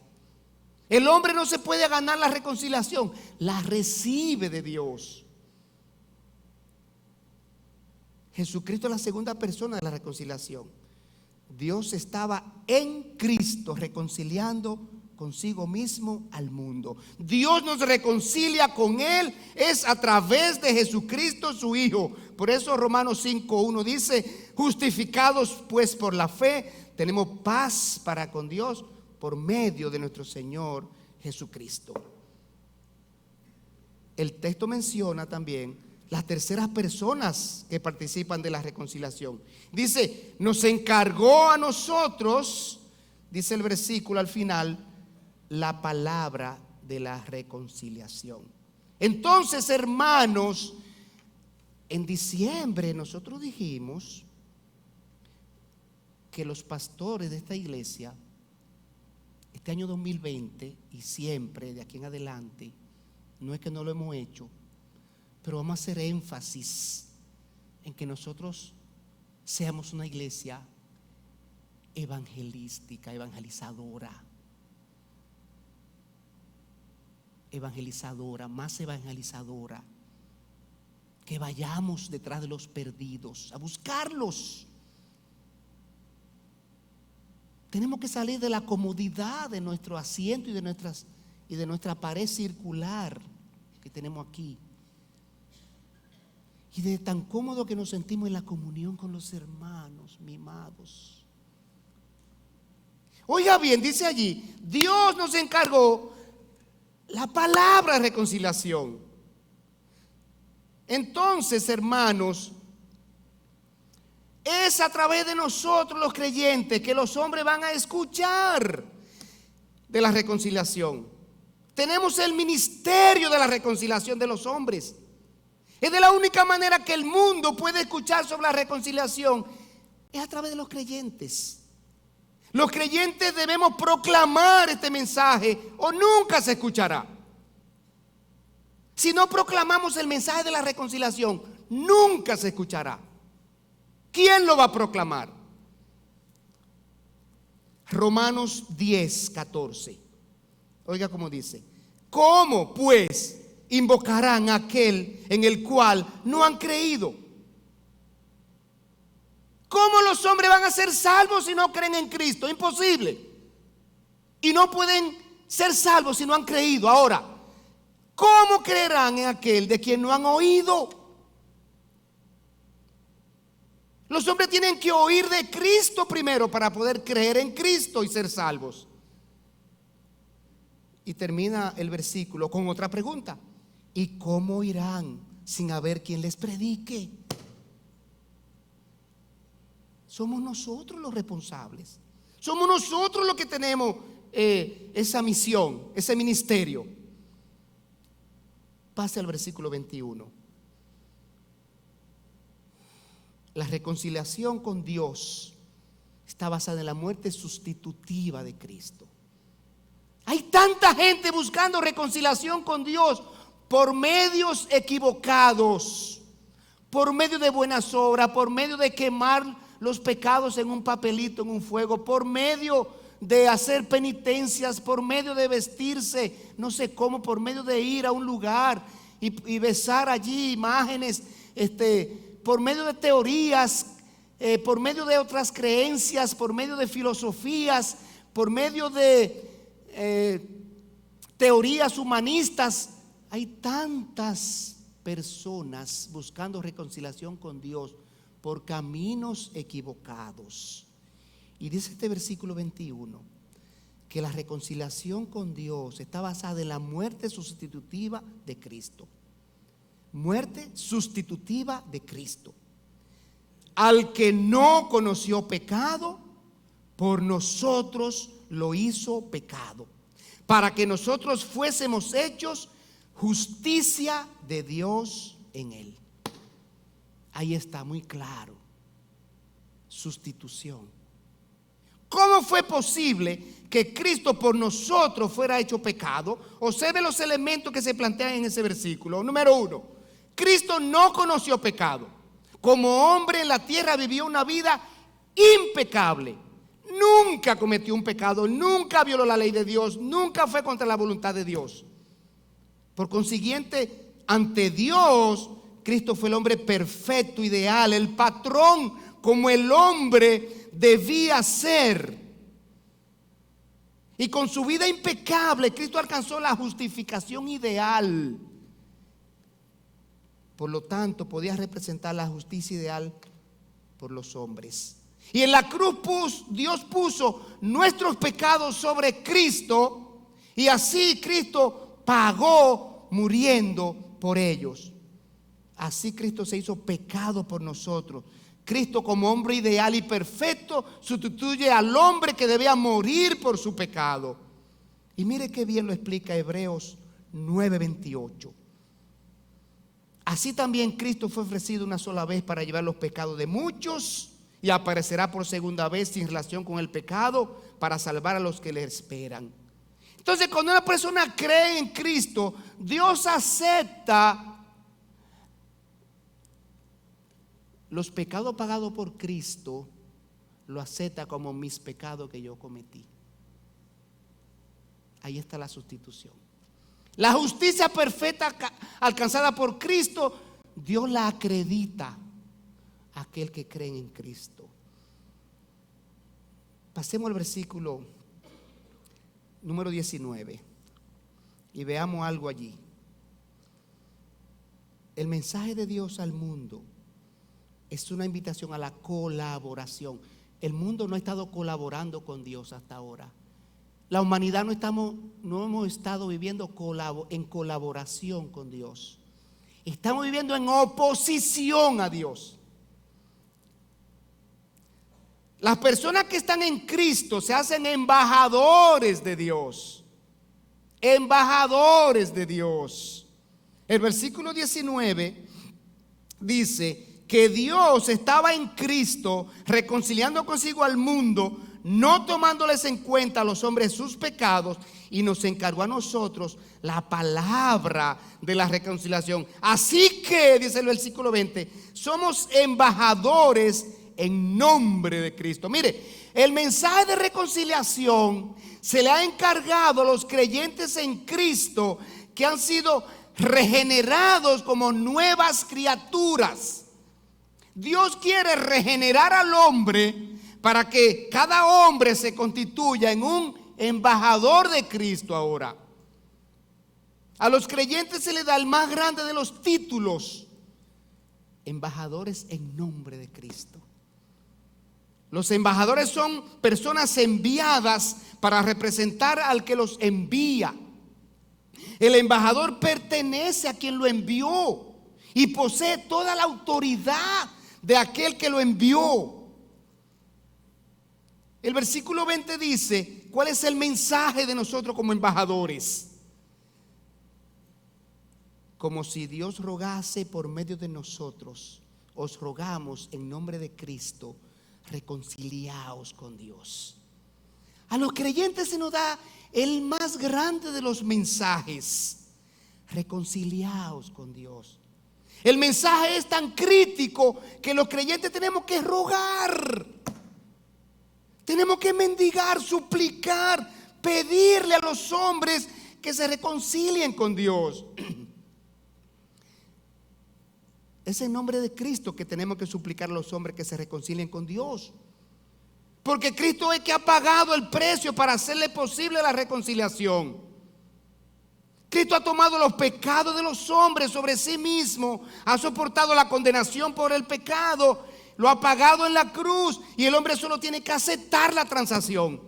El hombre no se puede ganar la reconciliación, la recibe de Dios. Jesucristo es la segunda persona de la reconciliación. Dios estaba en Cristo reconciliando consigo mismo al mundo. Dios nos reconcilia con Él es a través de Jesucristo su Hijo. Por eso Romanos 5:1 dice, justificados pues por la fe, tenemos paz para con Dios por medio de nuestro Señor Jesucristo. El texto menciona también las terceras personas que participan de la reconciliación. Dice, nos encargó a nosotros, dice el versículo al final, la palabra de la reconciliación. Entonces, hermanos, en diciembre nosotros dijimos que los pastores de esta iglesia, este año 2020 y siempre de aquí en adelante, no es que no lo hemos hecho, pero vamos a hacer énfasis en que nosotros seamos una iglesia evangelística, evangelizadora, más evangelizadora, que vayamos detrás de los perdidos a buscarlos. Tenemos que salir de la comodidad de nuestro asiento y de nuestra pared circular que tenemos aquí, y de tan cómodo que nos sentimos en la comunión con los hermanos mimados. Oiga bien, dice allí, Dios nos encargó la palabra de reconciliación. Entonces, hermanos, es a través de nosotros los creyentes que los hombres van a escuchar de la reconciliación. Tenemos el ministerio de la reconciliación de los hombres. Es de la única manera que el mundo puede escuchar sobre la reconciliación, es a través de los creyentes. Los creyentes debemos proclamar este mensaje o nunca se escuchará. Si no proclamamos el mensaje de la reconciliación, nunca se escuchará. ¿Quién lo va a proclamar? Romanos 10, 14. Oiga cómo dice: ¿cómo pues invocarán a aquel en el cual no han creído? ¿Cómo los hombres van a ser salvos si no creen en Cristo? Imposible. Y no pueden ser salvos si no han creído. Ahora, ¿cómo creerán en aquel de quien no han oído? Los hombres tienen que oír de Cristo primero para poder creer en Cristo y ser salvos. Y termina el versículo con otra pregunta: ¿y cómo irán sin haber quien les predique? Somos nosotros los responsables. Somos nosotros los que tenemos esa misión, ese ministerio. Pase al versículo 21. La reconciliación con Dios está basada en la muerte sustitutiva de Cristo. Hay tanta gente buscando reconciliación con Dios por medios equivocados, por medio de buenas obras, por medio de quemar los pecados en un papelito, en un fuego, por medio de hacer penitencias, por medio de vestirse, no sé cómo, por medio de ir a un lugar y besar allí imágenes, por medio de teorías, por medio de otras creencias, por medio de filosofías, por medio de teorías humanistas. Hay tantas personas buscando reconciliación con Dios por caminos equivocados. Y dice este versículo 21 que la reconciliación con Dios está basada en la muerte sustitutiva de Cristo. Muerte sustitutiva de Cristo. Al que no conoció pecado, por nosotros lo hizo pecado, para que nosotros fuésemos hechos justicia de Dios en él. Ahí está muy claro. Sustitución. ¿Cómo fue posible que Cristo por nosotros fuera hecho pecado? Observe los elementos que se plantean en ese versículo. Número 1, Cristo no conoció pecado. Como hombre en la tierra vivió una vida impecable. Nunca cometió un pecado, nunca violó la ley de Dios, nunca fue contra la voluntad de Dios. Por consiguiente, ante Dios, Cristo fue el hombre perfecto, ideal, el patrón como el hombre debía ser. Y con su vida impecable, Cristo alcanzó la justificación ideal. Por lo tanto, podía representar la justicia ideal por los hombres. Y en la cruz Dios puso nuestros pecados sobre Cristo, y así Cristo pagó muriendo por ellos. Así Cristo se hizo pecado por nosotros. Cristo, como hombre ideal y perfecto, sustituye al hombre que debía morir por su pecado. Y mire qué bien lo explica Hebreos 9:28. Así también Cristo fue ofrecido una sola vez para llevar los pecados de muchos, y aparecerá por segunda vez sin relación con el pecado para salvar a los que le esperan. Entonces, cuando una persona cree en Cristo, Dios acepta los pecados pagados por Cristo, lo acepta como mis pecados que yo cometí. Ahí está la sustitución. La justicia perfecta alcanzada por Cristo, Dios la acredita a aquel que cree en Cristo. Pasemos al versículo número 19 y veamos algo allí. El mensaje de Dios al mundo es una invitación a la colaboración. el mundo no ha estado colaborando con Dios hasta ahora. La humanidad no hemos estado viviendo en colaboración con Dios. Estamos viviendo en oposición a Dios. Las personas que están en Cristo se hacen embajadores de Dios. Embajadores de Dios. El versículo 19 dice que Dios estaba en Cristo reconciliando consigo al mundo, no tomándoles en cuenta a los hombres sus pecados, y nos encargó a nosotros la palabra de la reconciliación. Así que, dice el versículo 20, somos embajadores en nombre de Cristo. Mire, el mensaje de reconciliación se le ha encargado a los creyentes en Cristo que han sido regenerados como nuevas criaturas. Dios quiere regenerar al hombre para que cada hombre se constituya en un embajador de Cristo ahora. A los creyentes se le da el más grande de los títulos: embajadores en nombre de Cristo. Los embajadores son personas enviadas para representar al que los envía. El embajador pertenece a quien lo envió y posee toda la autoridad de aquel que lo envió. El versículo 20 dice: ¿cuál es el mensaje de nosotros como embajadores? Como si Dios rogase por medio de nosotros, os rogamos en nombre de Cristo, reconciliaos con Dios. A los creyentes se nos da el más grande de los mensajes: reconciliaos con Dios. El mensaje es tan crítico que los creyentes tenemos que rogar, tenemos que mendigar, suplicar, pedirle a los hombres que se reconcilien con Dios. Es en nombre de Cristo que tenemos que suplicar a los hombres que se reconcilien con Dios, porque Cristo es que ha pagado el precio para hacerle posible la reconciliación. Cristo ha tomado los pecados de los hombres sobre sí mismo, ha soportado la condenación por el pecado, lo ha pagado en la cruz, y el hombre solo tiene que aceptar la transacción.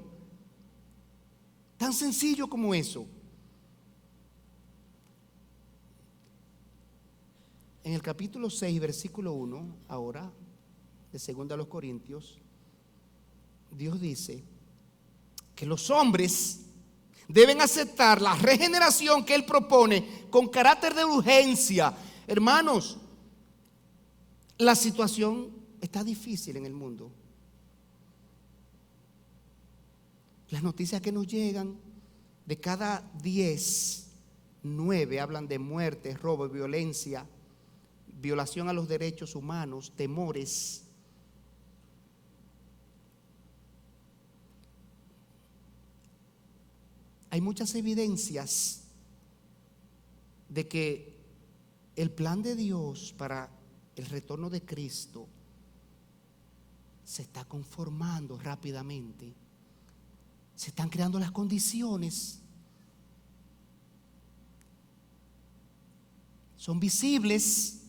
Tan sencillo como eso. En el capítulo 6, versículo 1, ahora, de 2 Corintios, Dios dice que los hombres deben aceptar la regeneración que Él propone con carácter de urgencia. Hermanos, la situación está difícil en el mundo. Las noticias que nos llegan, de cada 10, 9 hablan de muerte, robo, violencia, violación a los derechos humanos, temores. Hay muchas evidencias de que el plan de Dios para el retorno de Cristo se está conformando rápidamente. Se están creando las condiciones. Son visibles.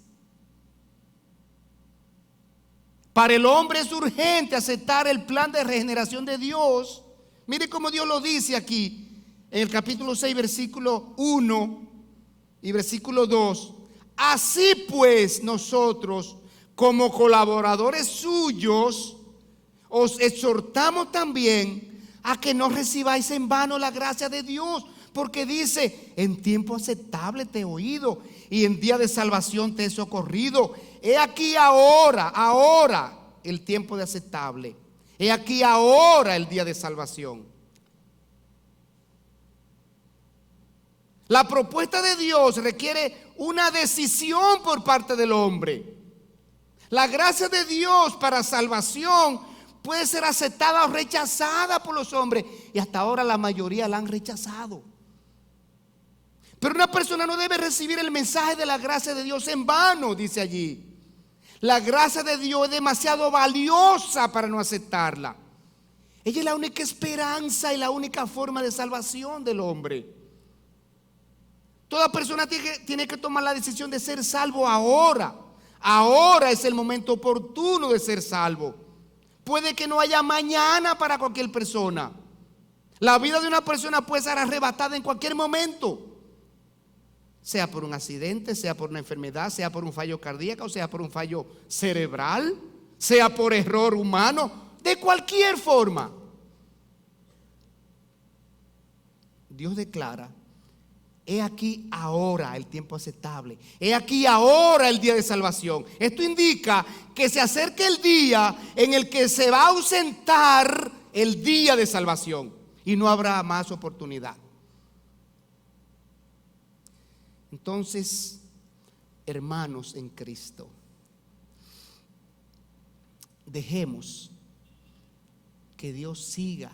Para el hombre es urgente aceptar el plan de regeneración de Dios. Mire cómo Dios lo dice aquí en el capítulo 6, versículo 1 y versículo 2. Así pues, nosotros, como colaboradores suyos, os exhortamos también a que no recibáis en vano la gracia de Dios, porque dice: en tiempo aceptable te he oído, y en día de salvación te he socorrido. He aquí ahora el tiempo de aceptable. He aquí ahora el día de salvación. La propuesta de Dios requiere una decisión por parte del hombre. La gracia de Dios para salvación puede ser aceptada o rechazada por los hombres, y hasta ahora la mayoría la han rechazado. Pero una persona no debe recibir el mensaje de la gracia de Dios en vano, dice allí. La gracia de Dios es demasiado valiosa para no aceptarla. Ella es la única esperanza y la única forma de salvación del hombre. Toda persona tiene que tomar la decisión de ser salvo ahora. Ahora es el momento oportuno de ser salvo. Puede que no haya mañana para cualquier persona. La vida de una persona puede ser arrebatada en cualquier momento. Sea por un accidente, sea por una enfermedad, sea por un fallo cardíaco, o sea por un fallo cerebral, sea por error humano, de cualquier forma. Dios declara: he aquí ahora el tiempo aceptable, he aquí ahora el día de salvación. Esto indica que se acerca el día en el que se va a ausentar el día de salvación y no habrá más oportunidad. Entonces, hermanos en Cristo, dejemos que Dios siga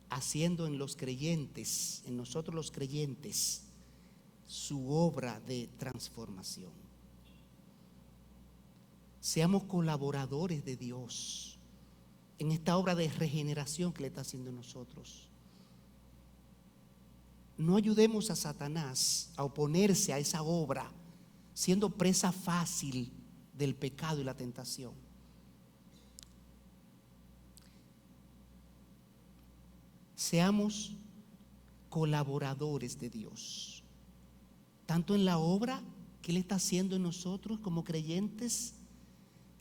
haciendo en los creyentes, en nosotros los creyentes, su obra de transformación. Seamos colaboradores de Dios en esta obra de regeneración que le está haciendo en nosotros. No ayudemos a Satanás a oponerse a esa obra, siendo presa fácil del pecado y la tentación. Seamos colaboradores de Dios, tanto en la obra que Él está haciendo en nosotros como creyentes,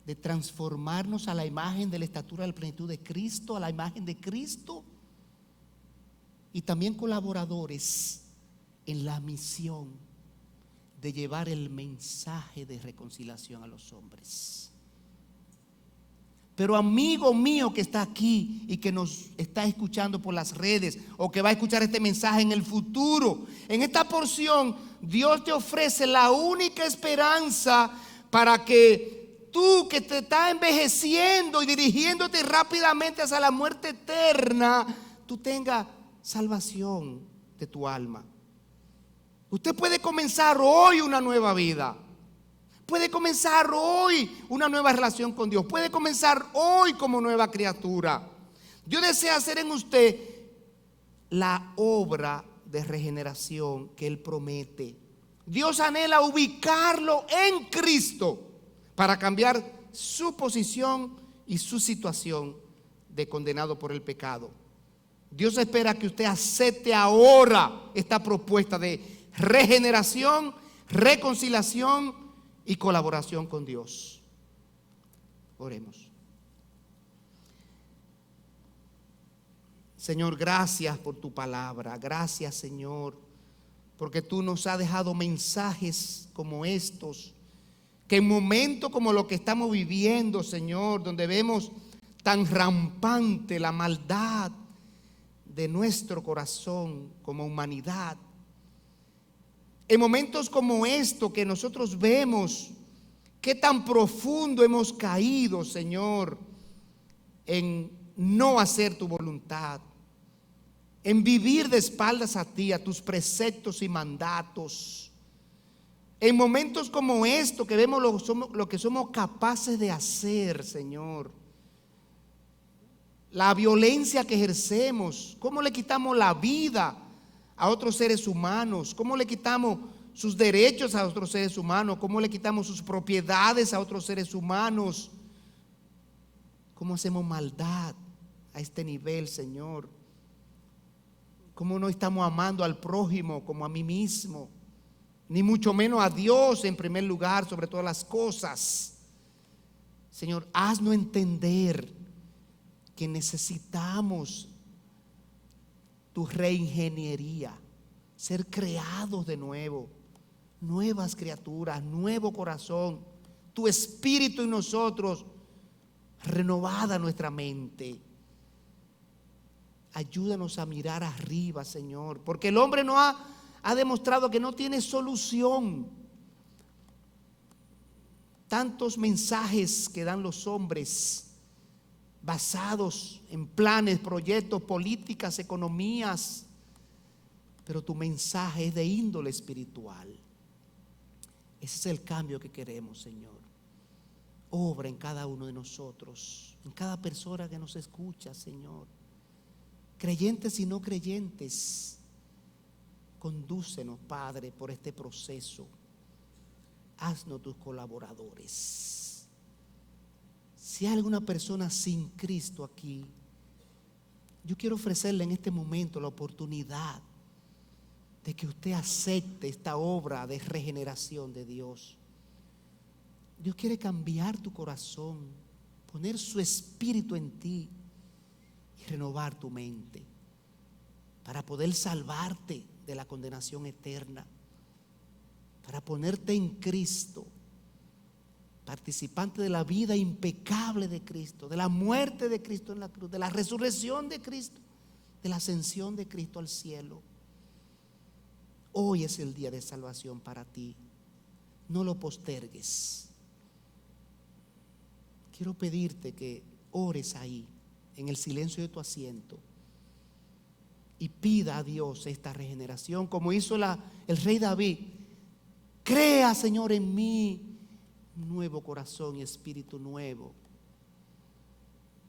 de transformarnos a la imagen de la estatura de la plenitud de Cristo, a la imagen de Cristo, y también colaboradores en la misión de llevar el mensaje de reconciliación a los hombres. Pero amigo mío que está aquí y que nos está escuchando por las redes o que va a escuchar este mensaje en el futuro, en esta porción Dios te ofrece la única esperanza para que tú, que te estás envejeciendo y dirigiéndote rápidamente hacia la muerte eterna, tú tengas salvación de tu alma. Usted puede comenzar hoy una nueva vida. Puede comenzar hoy una nueva relación con Dios. Puede comenzar hoy como nueva criatura. Dios desea hacer en usted la obra de regeneración que Él promete. Dios anhela ubicarlo en Cristo para cambiar su posición y su situación de condenado por el pecado. Dios espera que usted acepte ahora esta propuesta de regeneración, reconciliación y colaboración con Dios. Oremos. Señor, gracias por tu palabra. Gracias, Señor, porque tú nos has dejado mensajes como estos, que en momentos como lo que estamos viviendo, Señor, donde vemos tan rampante la maldad de nuestro corazón como humanidad, en momentos como esto que nosotros vemos qué tan profundo hemos caído, Señor, en no hacer tu voluntad, en vivir de espaldas a ti, a tus preceptos y mandatos. En momentos como esto que vemos lo que somos capaces de hacer, Señor, la violencia que ejercemos, cómo le quitamos la vida a otros seres humanos, cómo le quitamos sus derechos a otros seres humanos, cómo le quitamos sus propiedades a otros seres humanos, cómo hacemos maldad a este nivel, Señor, cómo no estamos amando al prójimo como a mí mismo, ni mucho menos a Dios en primer lugar sobre todas las cosas. Señor, haznos entender que necesitamos tu reingeniería, ser creados de nuevo, nuevas criaturas, nuevo corazón, tu espíritu en nosotros, renovada nuestra mente. Ayúdanos a mirar arriba, Señor, porque el hombre no ha demostrado que no tiene solución. Tantos mensajes que dan los hombres basados en planes, proyectos, políticas, economías, pero tu mensaje es de índole espiritual. Ese es el cambio que queremos, Señor. Obra en cada uno de nosotros, en cada persona que nos escucha, Señor. Creyentes y no creyentes, condúcenos, Padre, por este proceso. Haznos tus colaboradores. Si hay alguna persona sin Cristo aquí, yo quiero ofrecerle en este momento la oportunidad de que usted acepte esta obra de regeneración de Dios. Dios quiere cambiar tu corazón, poner su espíritu en ti y renovar tu mente para poder salvarte de la condenación eterna, para ponerte en Cristo, participante de la vida impecable de Cristo, de la muerte de Cristo en la cruz, de la resurrección de Cristo, de la ascensión de Cristo al cielo. Hoy es el día de salvación para ti. No lo postergues. Quiero pedirte que ores ahí, en el silencio de tu asiento, y pida a Dios esta regeneración, como hizo el rey David. Crea, Señor, en mí un nuevo corazón y espíritu nuevo.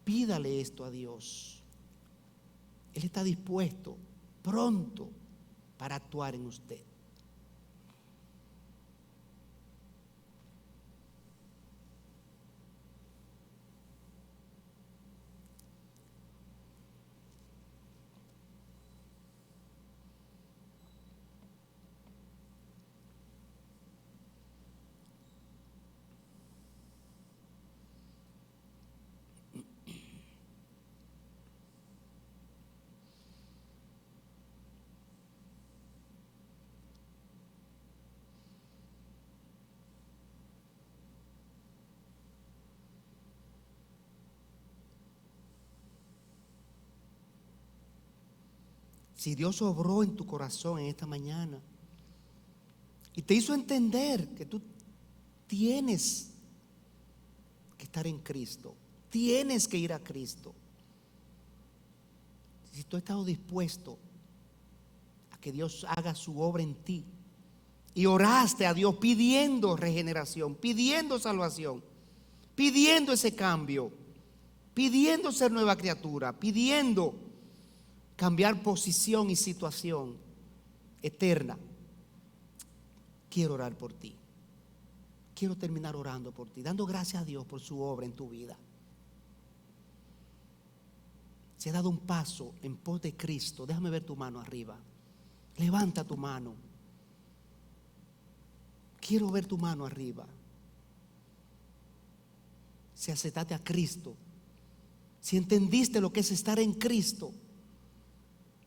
Pídale esto a Dios. Él está dispuesto, pronto, para actuar en usted. Si Dios obró en tu corazón en esta mañana y te hizo entender que tú tienes que estar en Cristo, tienes que ir a Cristo. Si tú has estado dispuesto a que Dios haga su obra en ti y oraste a Dios pidiendo regeneración, pidiendo salvación, pidiendo ese cambio, pidiendo ser nueva criatura, pidiendo cambiar posición y situación eterna, quiero orar por ti. Quiero terminar orando por ti, dando gracias a Dios por su obra en tu vida. Si has dado un paso en pos de Cristo, déjame ver tu mano arriba. Levanta tu mano. Quiero ver tu mano arriba. Si aceptaste a Cristo, si entendiste lo que es estar en Cristo,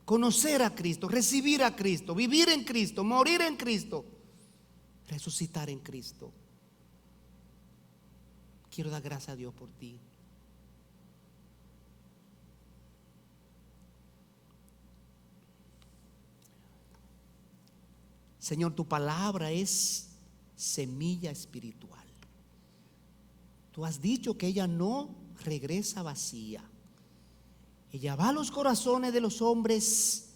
conocer a Cristo, recibir a Cristo, vivir en Cristo, morir en Cristo, resucitar en Cristo. Quiero dar gracias a Dios por ti. Señor, tu palabra es semilla espiritual. Tú has dicho que ella no regresa vacía. Ella va a los corazones de los hombres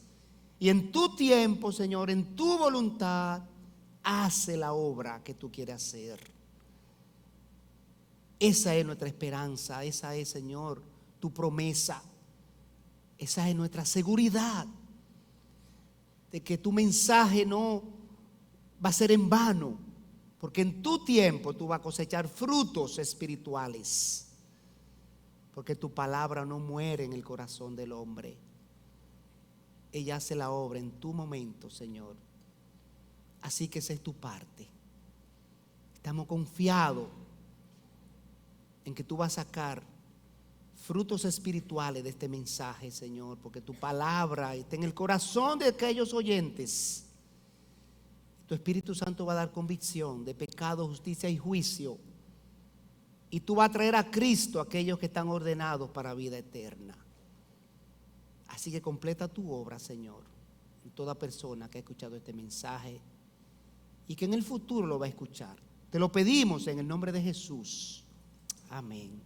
y en tu tiempo, Señor, en tu voluntad, hace la obra que tú quieres hacer. Esa es nuestra esperanza, esa es, Señor, tu promesa. Esa es nuestra seguridad de que tu mensaje no va a ser en vano, porque en tu tiempo tú vas a cosechar frutos espirituales. Porque tu palabra no muere en el corazón del hombre. Ella hace la obra en tu momento, Señor. Así que esa es tu parte. Estamos confiados en que tú vas a sacar frutos espirituales de este mensaje, Señor, porque tu palabra está en el corazón de aquellos oyentes. Tu Espíritu Santo va a dar convicción de pecado, justicia y juicio. Y tú vas a traer a Cristo a aquellos que están ordenados para vida eterna. Así que completa tu obra, Señor, en toda persona que ha escuchado este mensaje y que en el futuro lo va a escuchar. Te lo pedimos en el nombre de Jesús. Amén.